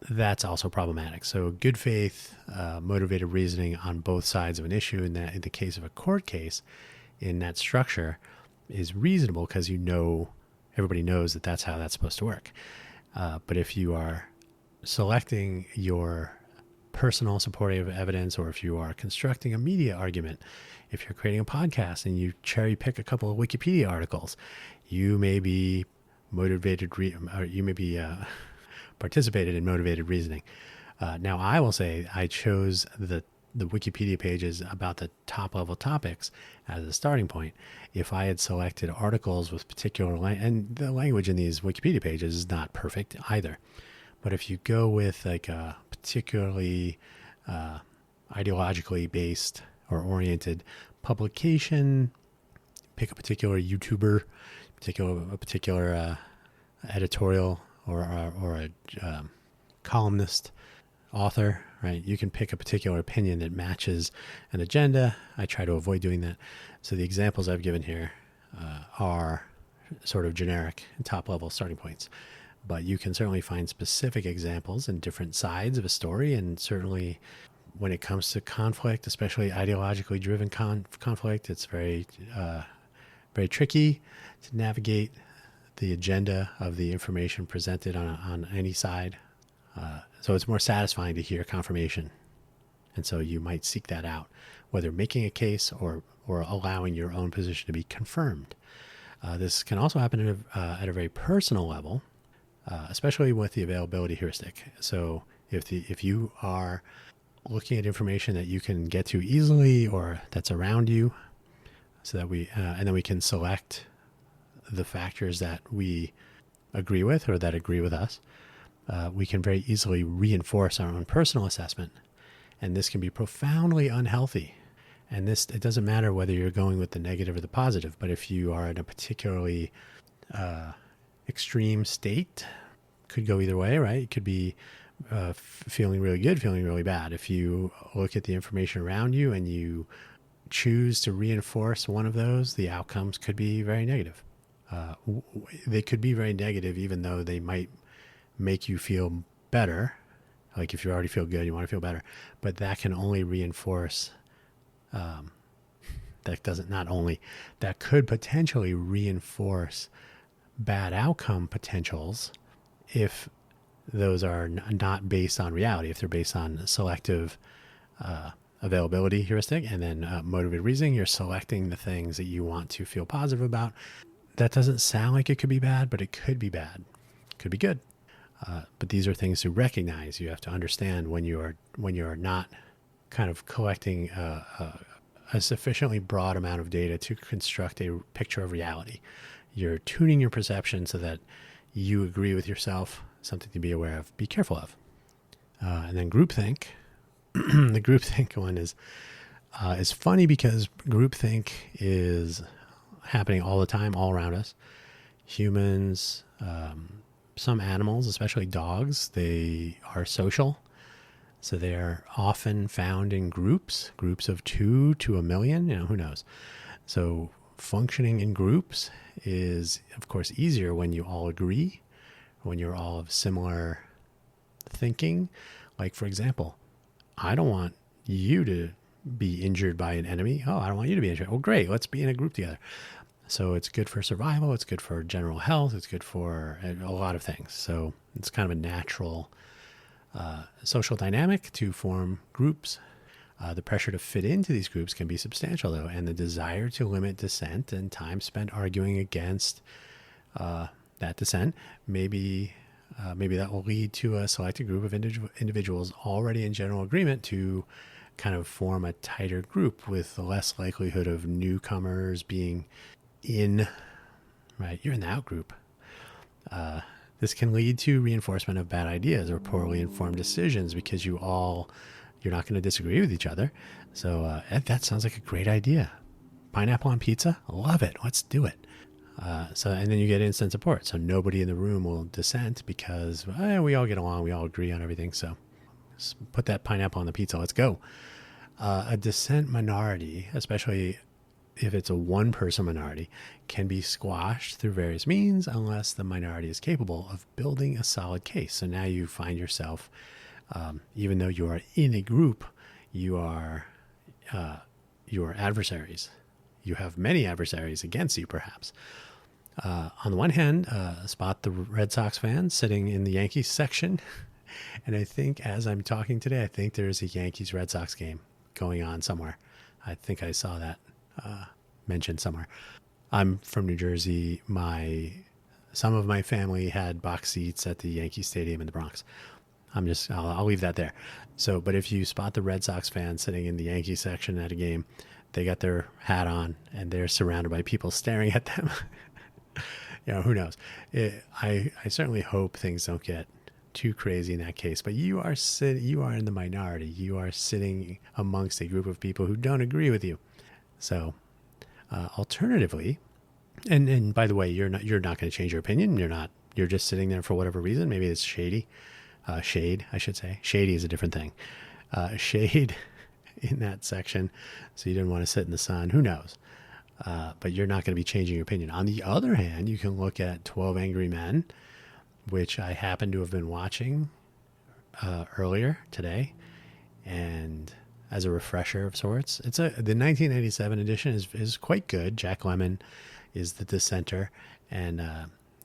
that's also problematic. So good faith, motivated reasoning on both sides of an issue, in the case of a court case, in that structure, is reasonable because everybody knows that that's how that's supposed to work. But if you are selecting your personal supportive evidence, or if you are constructing a media argument, if you're creating a podcast and you cherry pick a couple of Wikipedia articles, you may be participated in motivated reasoning. Now, I will say I chose the Wikipedia pages about the top level topics as a starting point. If I had selected articles with particular and the language in these Wikipedia pages is not perfect either, but if you go with like a particularly ideologically based or oriented publication, pick a particular YouTuber, a particular editorial or a columnist, author, right? You can pick a particular opinion that matches an agenda. I try to avoid doing that. So the examples I've given here are sort of generic and top level starting points, but you can certainly find specific examples in different sides of a story. And certainly when it comes to conflict, especially ideologically driven conflict, it's very tricky to navigate the agenda of the information presented on any side. So it's more satisfying to hear confirmation. And so you might seek that out, whether making a case or allowing your own position to be confirmed. This can also happen at a very personal level, especially with the availability heuristic. So if you are looking at information that you can get to easily or that's around you, so that and then we can select the factors that we agree with or that agree with us, we can very easily reinforce our own personal assessment. And this can be profoundly unhealthy. And it doesn't matter whether you're going with the negative or the positive, but if you are in a particularly extreme state, could go either way, right? It could be feeling really good, feeling really bad. If you look at the information around you and you choose to reinforce one of those, the outcomes could be very negative. They could be very negative, even though they might make you feel better. Like if you already feel good, you want to feel better, but that can only reinforce, that could potentially reinforce bad outcome potentials if those are not based on reality, if they're based on selective availability heuristic and then motivated reasoning. You're selecting the things that you want to feel positive about. That doesn't sound like it could be bad, but it could be bad. It could be good. But these are things to recognize. You have to understand when you are not kind of collecting a sufficiently broad amount of data to construct a picture of reality. You're tuning your perception so that you agree with yourself, something to be aware of, be careful of. And then groupthink. The groupthink one is funny because groupthink is happening all the time, all around us. Humans, some animals, especially dogs, they are social. So they are often found in groups of 2 to 1 million, who knows. So functioning in groups is, of course, easier when you all agree, when you're all of similar thinking. Like, for example, I don't want you to be injured by an enemy. Oh, I don't want you to be injured. Oh, great. Let's be in a group together. So it's good for survival. It's good for general health. It's good for a lot of things. So it's kind of a natural social dynamic to form groups. The pressure to fit into these groups can be substantial, though, and the desire to limit dissent and time spent arguing against that dissent, maybe that will lead to a selected group of individuals already in general agreement to kind of form a tighter group with less likelihood of newcomers being in, right? You're in the out group. This can lead to reinforcement of bad ideas or poorly informed decisions because you're not going to disagree with each other. So that sounds like a great idea. Pineapple on pizza? Love it. Let's do it. And then you get instant support. So nobody in the room will dissent because we all get along. We all agree on everything. So just put that pineapple on the pizza. Let's go. A dissent minority, especially if it's a one person minority, can be squashed through various means unless the minority is capable of building a solid case. So now you find yourself, even though you are in a group, you are your adversaries. You have many adversaries against you, perhaps. On the one hand, spot the Red Sox fans sitting in the Yankees section. And I think as I'm talking today, I think there's a Yankees-Red Sox game going on somewhere. I think I saw that mentioned somewhere. I'm from New Jersey. Some of my family had box seats at the Yankee Stadium in the Bronx. I'll leave that there. So, but if you spot the Red Sox fans sitting in the Yankee section at a game, they got their hat on and they're surrounded by people staring at them. Who knows? I certainly hope things don't get too crazy in that case, but you are in the minority. You are sitting amongst a group of people who don't agree with you. So, alternatively, and by the way, you're not going to change your opinion. You're just sitting there for whatever reason. Maybe it's shade, I should say. Shady is a different thing. Shade in that section, so you didn't want to sit in the sun. Who knows? But you're not going to be changing your opinion. On the other hand, you can look at 12 Angry Men, which I happen to have been watching earlier today, and as a refresher of sorts, the 1987 edition is quite good. Jack Lemmon is the dissenter, and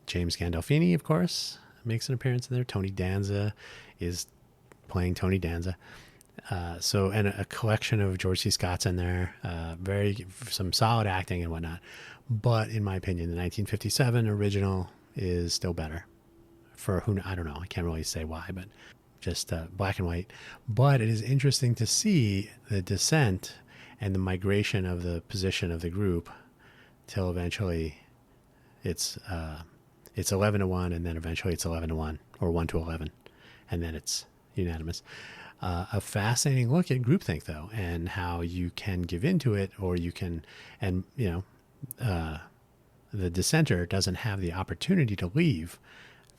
James Gandolfini, of course, makes an appearance in there. Tony Danza is playing Tony Danza. And a collection of George C. Scott's in there, some solid acting and whatnot. But in my opinion, the 1957 original is still better. I don't know. I can't really say why, but just black and white. But it is interesting to see the descent and the migration of the position of the group till eventually it's 11-1, and then eventually it's 11-1 or 1-11, and then it's unanimous. A fascinating look at groupthink, though, and how you can give into it, or you can, and the dissenter doesn't have the opportunity to leave.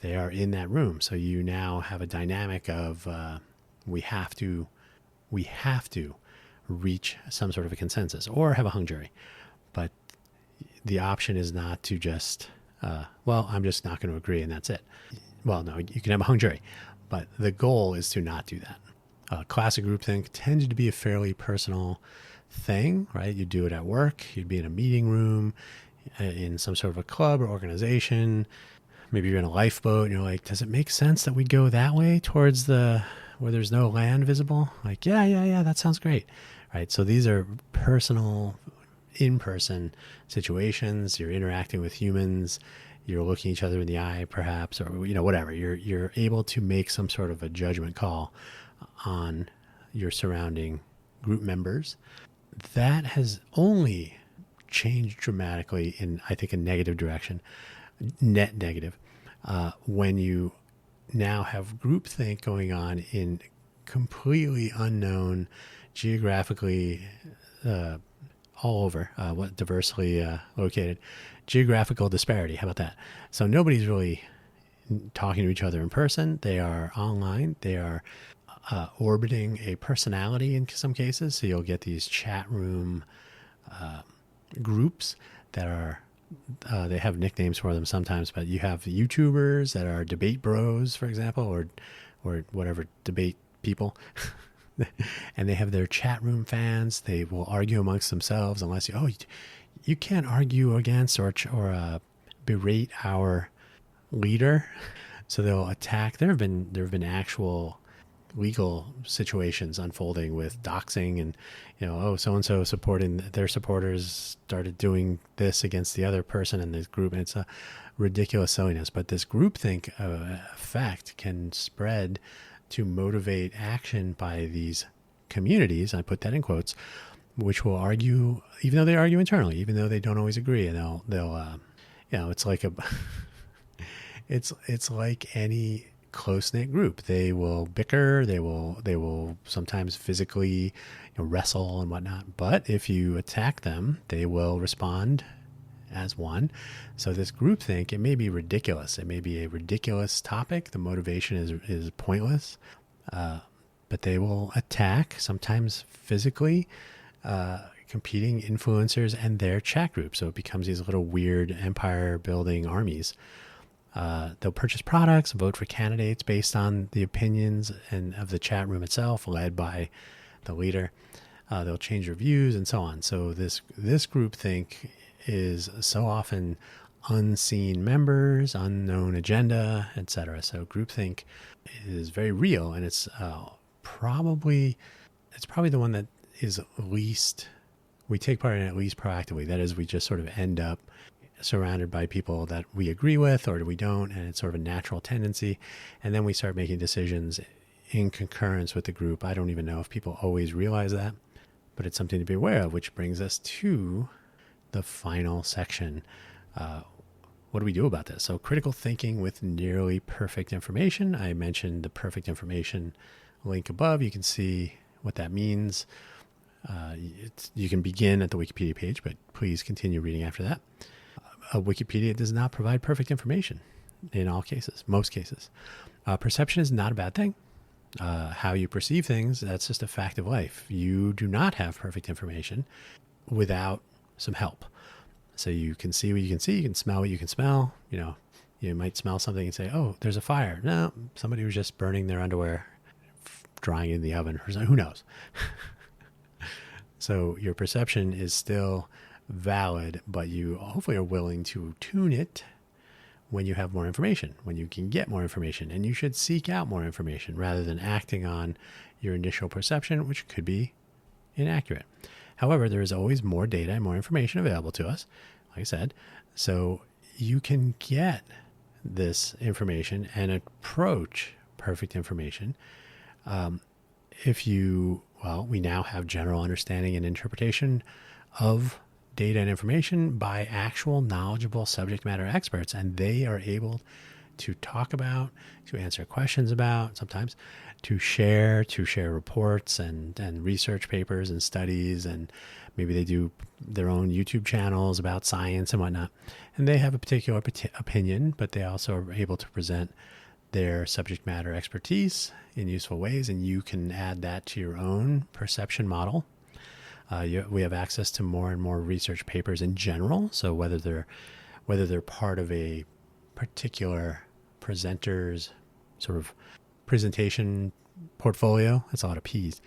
They are in that room, so you now have a dynamic of we have to reach some sort of a consensus or have a hung jury, but the option is not to just I'm just not going to agree and that's it. Well, no, you can have a hung jury, but the goal is to not do that. Classic groupthink tended to be a fairly personal thing, right? You'd do it at work. You'd be in a meeting room, in some sort of a club or organization. Maybe you're in a lifeboat and you're like, does it make sense that we go that way towards where there's no land visible? Like, yeah, that sounds great. Right. So these are personal, in-person situations. You're interacting with humans. You're looking each other in the eye, perhaps, or, whatever. You're able to make some sort of a judgment call on your surrounding group members. That has only changed dramatically in, I think, a negative direction, net negative, when you now have groupthink going on in completely unknown, geographically all over, diversely located, geographical disparity. How about that? So nobody's really talking to each other in person. They are online. They are orbiting a personality in some cases. So you'll get these chat room groups that are, they have nicknames for them sometimes, but you have YouTubers that are debate bros, for example, or whatever, debate people. And they have their chat room fans. They will argue amongst themselves unless you can't argue against or berate our leader. So they'll attack. There have been actual legal situations unfolding with doxing and, so-and-so supporting their supporters started doing this against the other person in this group. And it's a ridiculous silliness, but this groupthink effect can spread to motivate action by these communities. I put that in quotes, which will argue, even though they argue internally, even though they don't always agree, and they'll it's like it's like any close-knit group. They will bicker. They will sometimes physically wrestle and whatnot. But if you attack them, they will respond as one. So this groupthink, it may be ridiculous. It may be a ridiculous topic. The motivation is pointless. But they will attack, sometimes physically, competing influencers and their chat group. So it becomes these little weird empire building armies. They'll purchase products, vote for candidates based on the opinions and of the chat room itself, led by the leader. They'll change their views and so on. So this groupthink is so often unseen members, unknown agenda, etc. So groupthink is very real, and it's probably the one that is least, we take part in it least proactively. That is, we just sort of end up surrounded by people that we agree with or we don't, and it's sort of a natural tendency. And then we start making decisions in concurrence with the group. I don't even know if people always realize that, but it's something to be aware of, which brings us to the final section. What do we do about this? So critical thinking with nearly perfect information. I mentioned the perfect information link above. You can see what that means. You can begin at the Wikipedia page, but please continue reading after that. Wikipedia does not provide perfect information in all cases, most cases. Perception is not a bad thing. How you perceive things, that's just a fact of life. You do not have perfect information without some help. So you can see what you can see, you can smell what you can smell. You know, you might smell something and say, oh, there's a fire. No, somebody was just burning their underwear, drying it in the oven, or something. Who knows? So your perception is still valid, but you hopefully are willing to tune it when you have more information, when you can get more information, and you should seek out more information rather than acting on your initial perception, which could be inaccurate. However, there is always more data and more information available to us, like I said, so you can get this information and approach perfect information we now have general understanding and interpretation of data and information by actual knowledgeable subject matter experts, and they are able to talk about, to answer questions about, sometimes to share reports and research papers and studies, and maybe they do their own YouTube channels about science and whatnot. And they have a particular opinion, but they also are able to present their subject matter expertise in useful ways, and you can add that to your own perception model. We have access to more and more research papers in general. So whether they're part of a particular presenter's sort of presentation portfolio, that's a lot of P's,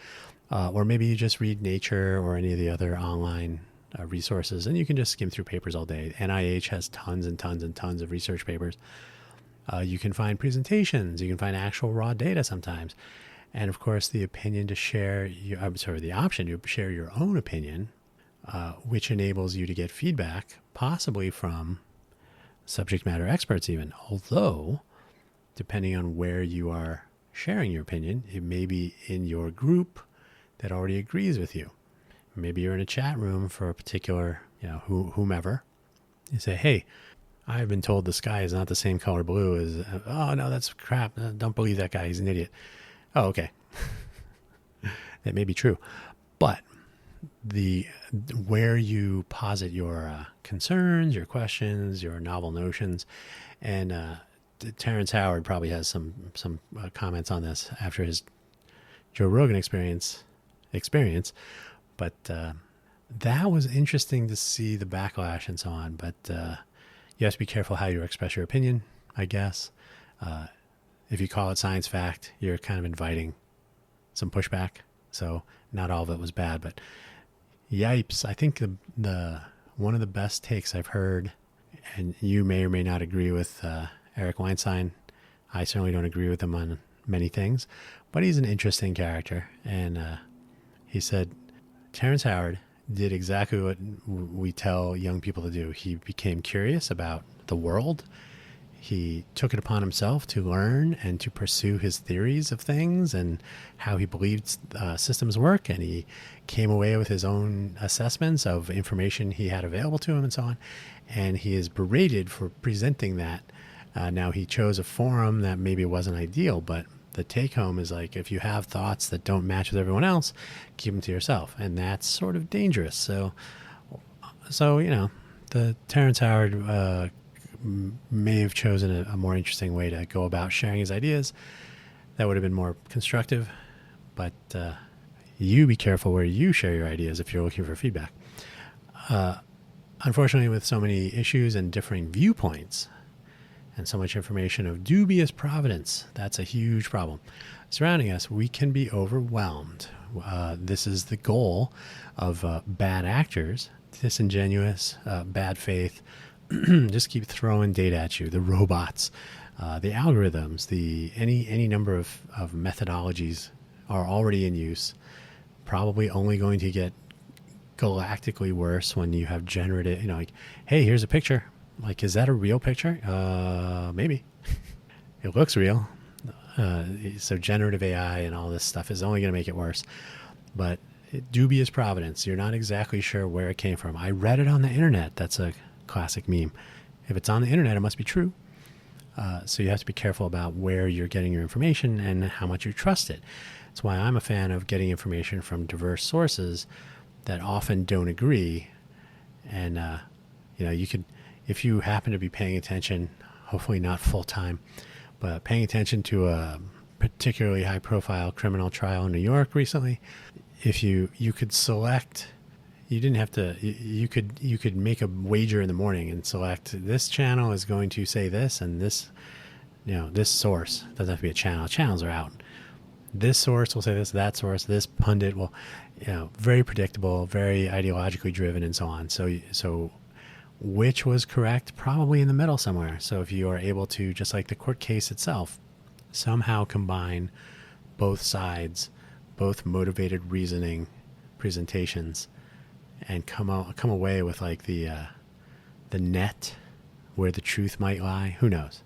or maybe you just read Nature or any of the other online resources, and you can just skim through papers all day. NIH has tons and tons and tons of research papers. You can find presentations, you can find actual raw data sometimes. And of course, the option to share your own opinion, which enables you to get feedback, possibly from subject matter experts even. Although, depending on where you are sharing your opinion, it may be in your group that already agrees with you. Maybe you're in a chat room for a particular, whomever. You say, hey, I've been told the sky is not the same color blue as, oh no, that's crap. Don't believe that guy. He's an idiot. Oh, okay. That may be true. But where you posit your concerns, your questions, your novel notions, and Terrence Howard probably has some comments on this after his Joe Rogan experience. But that was interesting to see the backlash and so on. But you have to be careful how you express your opinion, I guess. If you call it science fact, you're kind of inviting some pushback. So not all of it was bad, but yipes. I think the one of the best takes I've heard, and you may or may not agree with Eric Weinstein. I certainly don't agree with him on many things, but he's an interesting character. And he said, Terrence Howard did exactly what we tell young people to do. He became curious about the world. He took it upon himself to learn and to pursue his theories of things and how he believed systems work. And he came away with his own assessments of information he had available to him and so on. And he is berated for presenting that. Now, he chose a forum that maybe wasn't ideal, but the take home is like, if you have thoughts that don't match with everyone else, keep them to yourself. And that's sort of dangerous. So the Terrence Howard may have chosen a more interesting way to go about sharing his ideas. That would have been more constructive. But you be careful where you share your ideas if you're looking for feedback. Unfortunately, with so many issues and differing viewpoints and so much information of dubious providence, that's a huge problem surrounding us. We can be overwhelmed. This is the goal of bad actors, disingenuous, bad faith. Just keep throwing data at you. The robots, the algorithms, any number of methodologies are already in use. Probably only going to get galactically worse when you have generative, like, hey, here's a picture. Like, is that a real picture? Maybe. It looks real. So generative AI and all this stuff is only going to make it worse. But dubious providence, you're not exactly sure where it came from. I read it on the internet. That's a classic meme. If it's on the internet, it must be true. So you have to be careful about where you're getting your information and how much you trust it. That's why I'm a fan of getting information from diverse sources that often don't agree. And, you could, if you happen to be paying attention, hopefully not full time, but paying attention to a particularly high profile criminal trial in New York recently, if you could select, you didn't have to, you could make a wager in the morning and select this channel is going to say this, and this, this source doesn't have to be a channel. Channels are out. This source will say this, that source, this pundit will, very predictable, very ideologically driven, and so on. So which was correct? Probably in the middle somewhere. So if you are able to, just like the court case itself, somehow combine both sides, both motivated reasoning presentations, and come away with like the net where the truth might lie, who knows?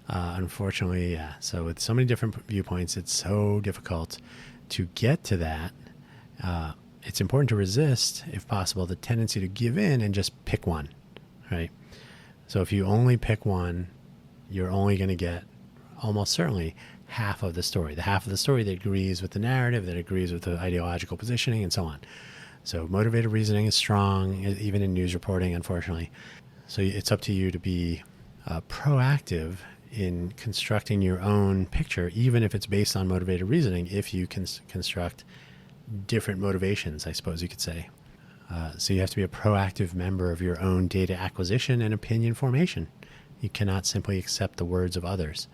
Unfortunately, yeah. So with so many different viewpoints, it's so difficult to get to that. It's important to resist, if possible, the tendency to give in and just pick one, right? So if you only pick one, you're only going to get almost certainly half of the story, the half of the story that agrees with the narrative, that agrees with the ideological positioning, and so on. So motivated reasoning is strong, even in news reporting, unfortunately. So it's up to you to be proactive in constructing your own picture, even if it's based on motivated reasoning, if you can construct different motivations, I suppose you could say. So you have to be a proactive member of your own data acquisition and opinion formation. You cannot simply accept the words of others.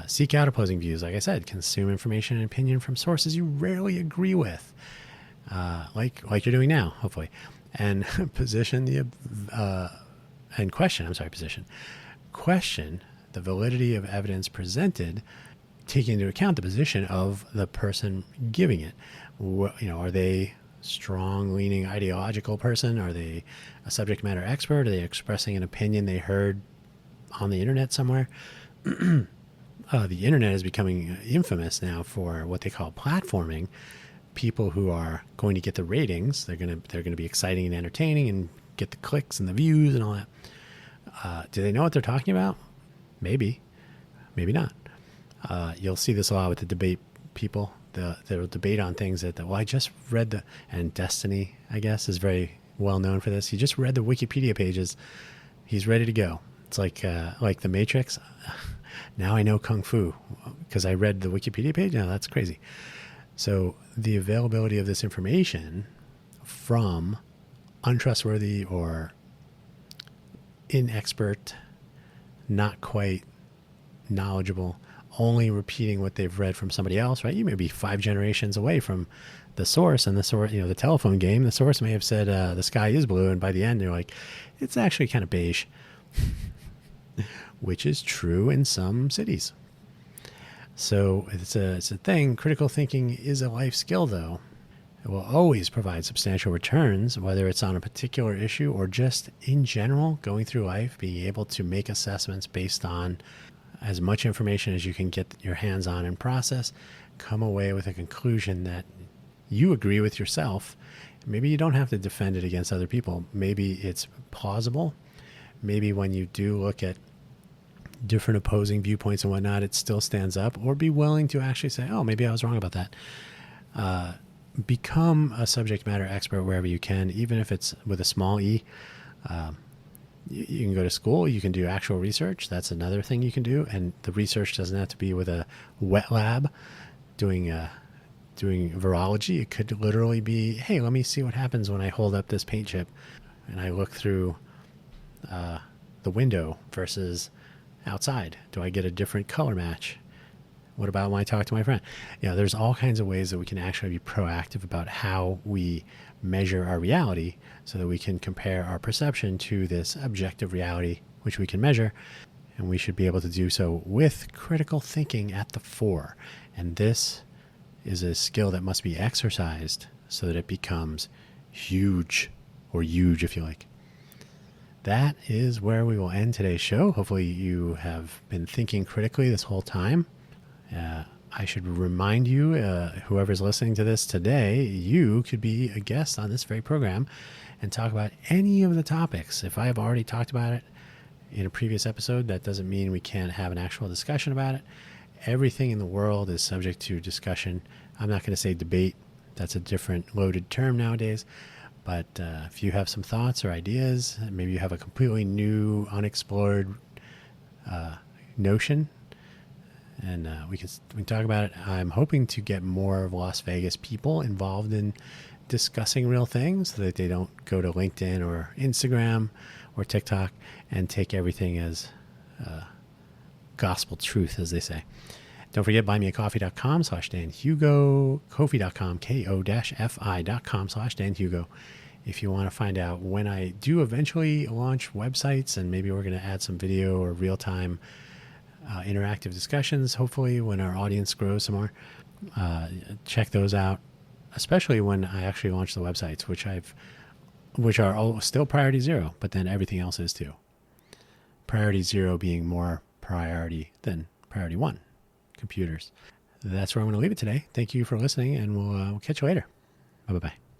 Seek out opposing views. Like I said, consume information and opinion from sources you rarely agree with, like you're doing now, hopefully. And question the validity of evidence presented, taking into account the position of the person giving it. Are they strong leaning ideological person? Are they a subject matter expert? Are they expressing an opinion they heard on the internet somewhere? The internet is becoming infamous now for what they call platforming. People who are going to get the ratings, they're going to be exciting and entertaining and get the clicks and the views and all that. Do they know what they're talking about? Maybe, maybe not. You'll see this a lot with the debate people. They'll debate on things that, I just read and Destiny, I guess, is very well known for this. He just read the Wikipedia pages. He's ready to go. It's like the Matrix. Now I know Kung Fu because I read the Wikipedia page. No, that's crazy. So the availability of this information from untrustworthy or inexpert, not quite knowledgeable, only repeating what they've read from somebody else, right? You may be 5 generations away from the source, and the source, the telephone game, the source may have said the sky is blue, and by the end you're like, it's actually kind of beige, which is true in some cities. So it's a thing. Critical thinking is a life skill, though. It will always provide substantial returns, whether it's on a particular issue or just in general, going through life, being able to make assessments based on as much information as you can get your hands on and process, come away with a conclusion that you agree with yourself. Maybe you don't have to defend it against other people. Maybe it's plausible. Maybe when you do look at different opposing viewpoints and whatnot, it still stands up, or be willing to actually say, oh, maybe I was wrong about that. Become a subject matter expert wherever you can, even if it's with a small e. You can go to school, you can do actual research. That's another thing you can do. And the research doesn't have to be with a wet lab doing doing virology, it could literally be, hey, let me see what happens when I hold up this paint chip and I look through the window versus outside. Do I get a different color match? What about when I talk to my friend? There's all kinds of ways that we can actually be proactive about how we measure our reality so that we can compare our perception to this objective reality, which we can measure. And we should be able to do so with critical thinking at the fore. And this is a skill that must be exercised so that it becomes huge, or huge if you like. That is where we will end today's show. Hopefully you have been thinking critically this whole time. I should remind you, whoever's listening to this today, you could be a guest on this very program and talk about any of the topics. If I have already talked about it in a previous episode, that doesn't mean we can't have an actual discussion about it. Everything in the world is subject to discussion. I'm not going to say debate. That's a different loaded term nowadays. But if you have some thoughts or ideas, maybe you have a completely new, unexplored notion, and we can talk about it. I'm hoping to get more of Las Vegas people involved in discussing real things so that they don't go to LinkedIn or Instagram or TikTok and take everything as gospel truth, as they say. Don't forget, buymeacoffee.com/DanHugo, Ko-fi.com, ko-fi.com/DanHugo. If you want to find out when I do eventually launch websites, and maybe we're going to add some video or real-time interactive discussions, hopefully when our audience grows some more, check those out, especially when I actually launch the websites, which are all still priority 0, but then everything else is too. Priority 0 being more priority than priority 1, computers. That's where I'm going to leave it today. Thank you for listening, and we'll catch you later. Bye-bye.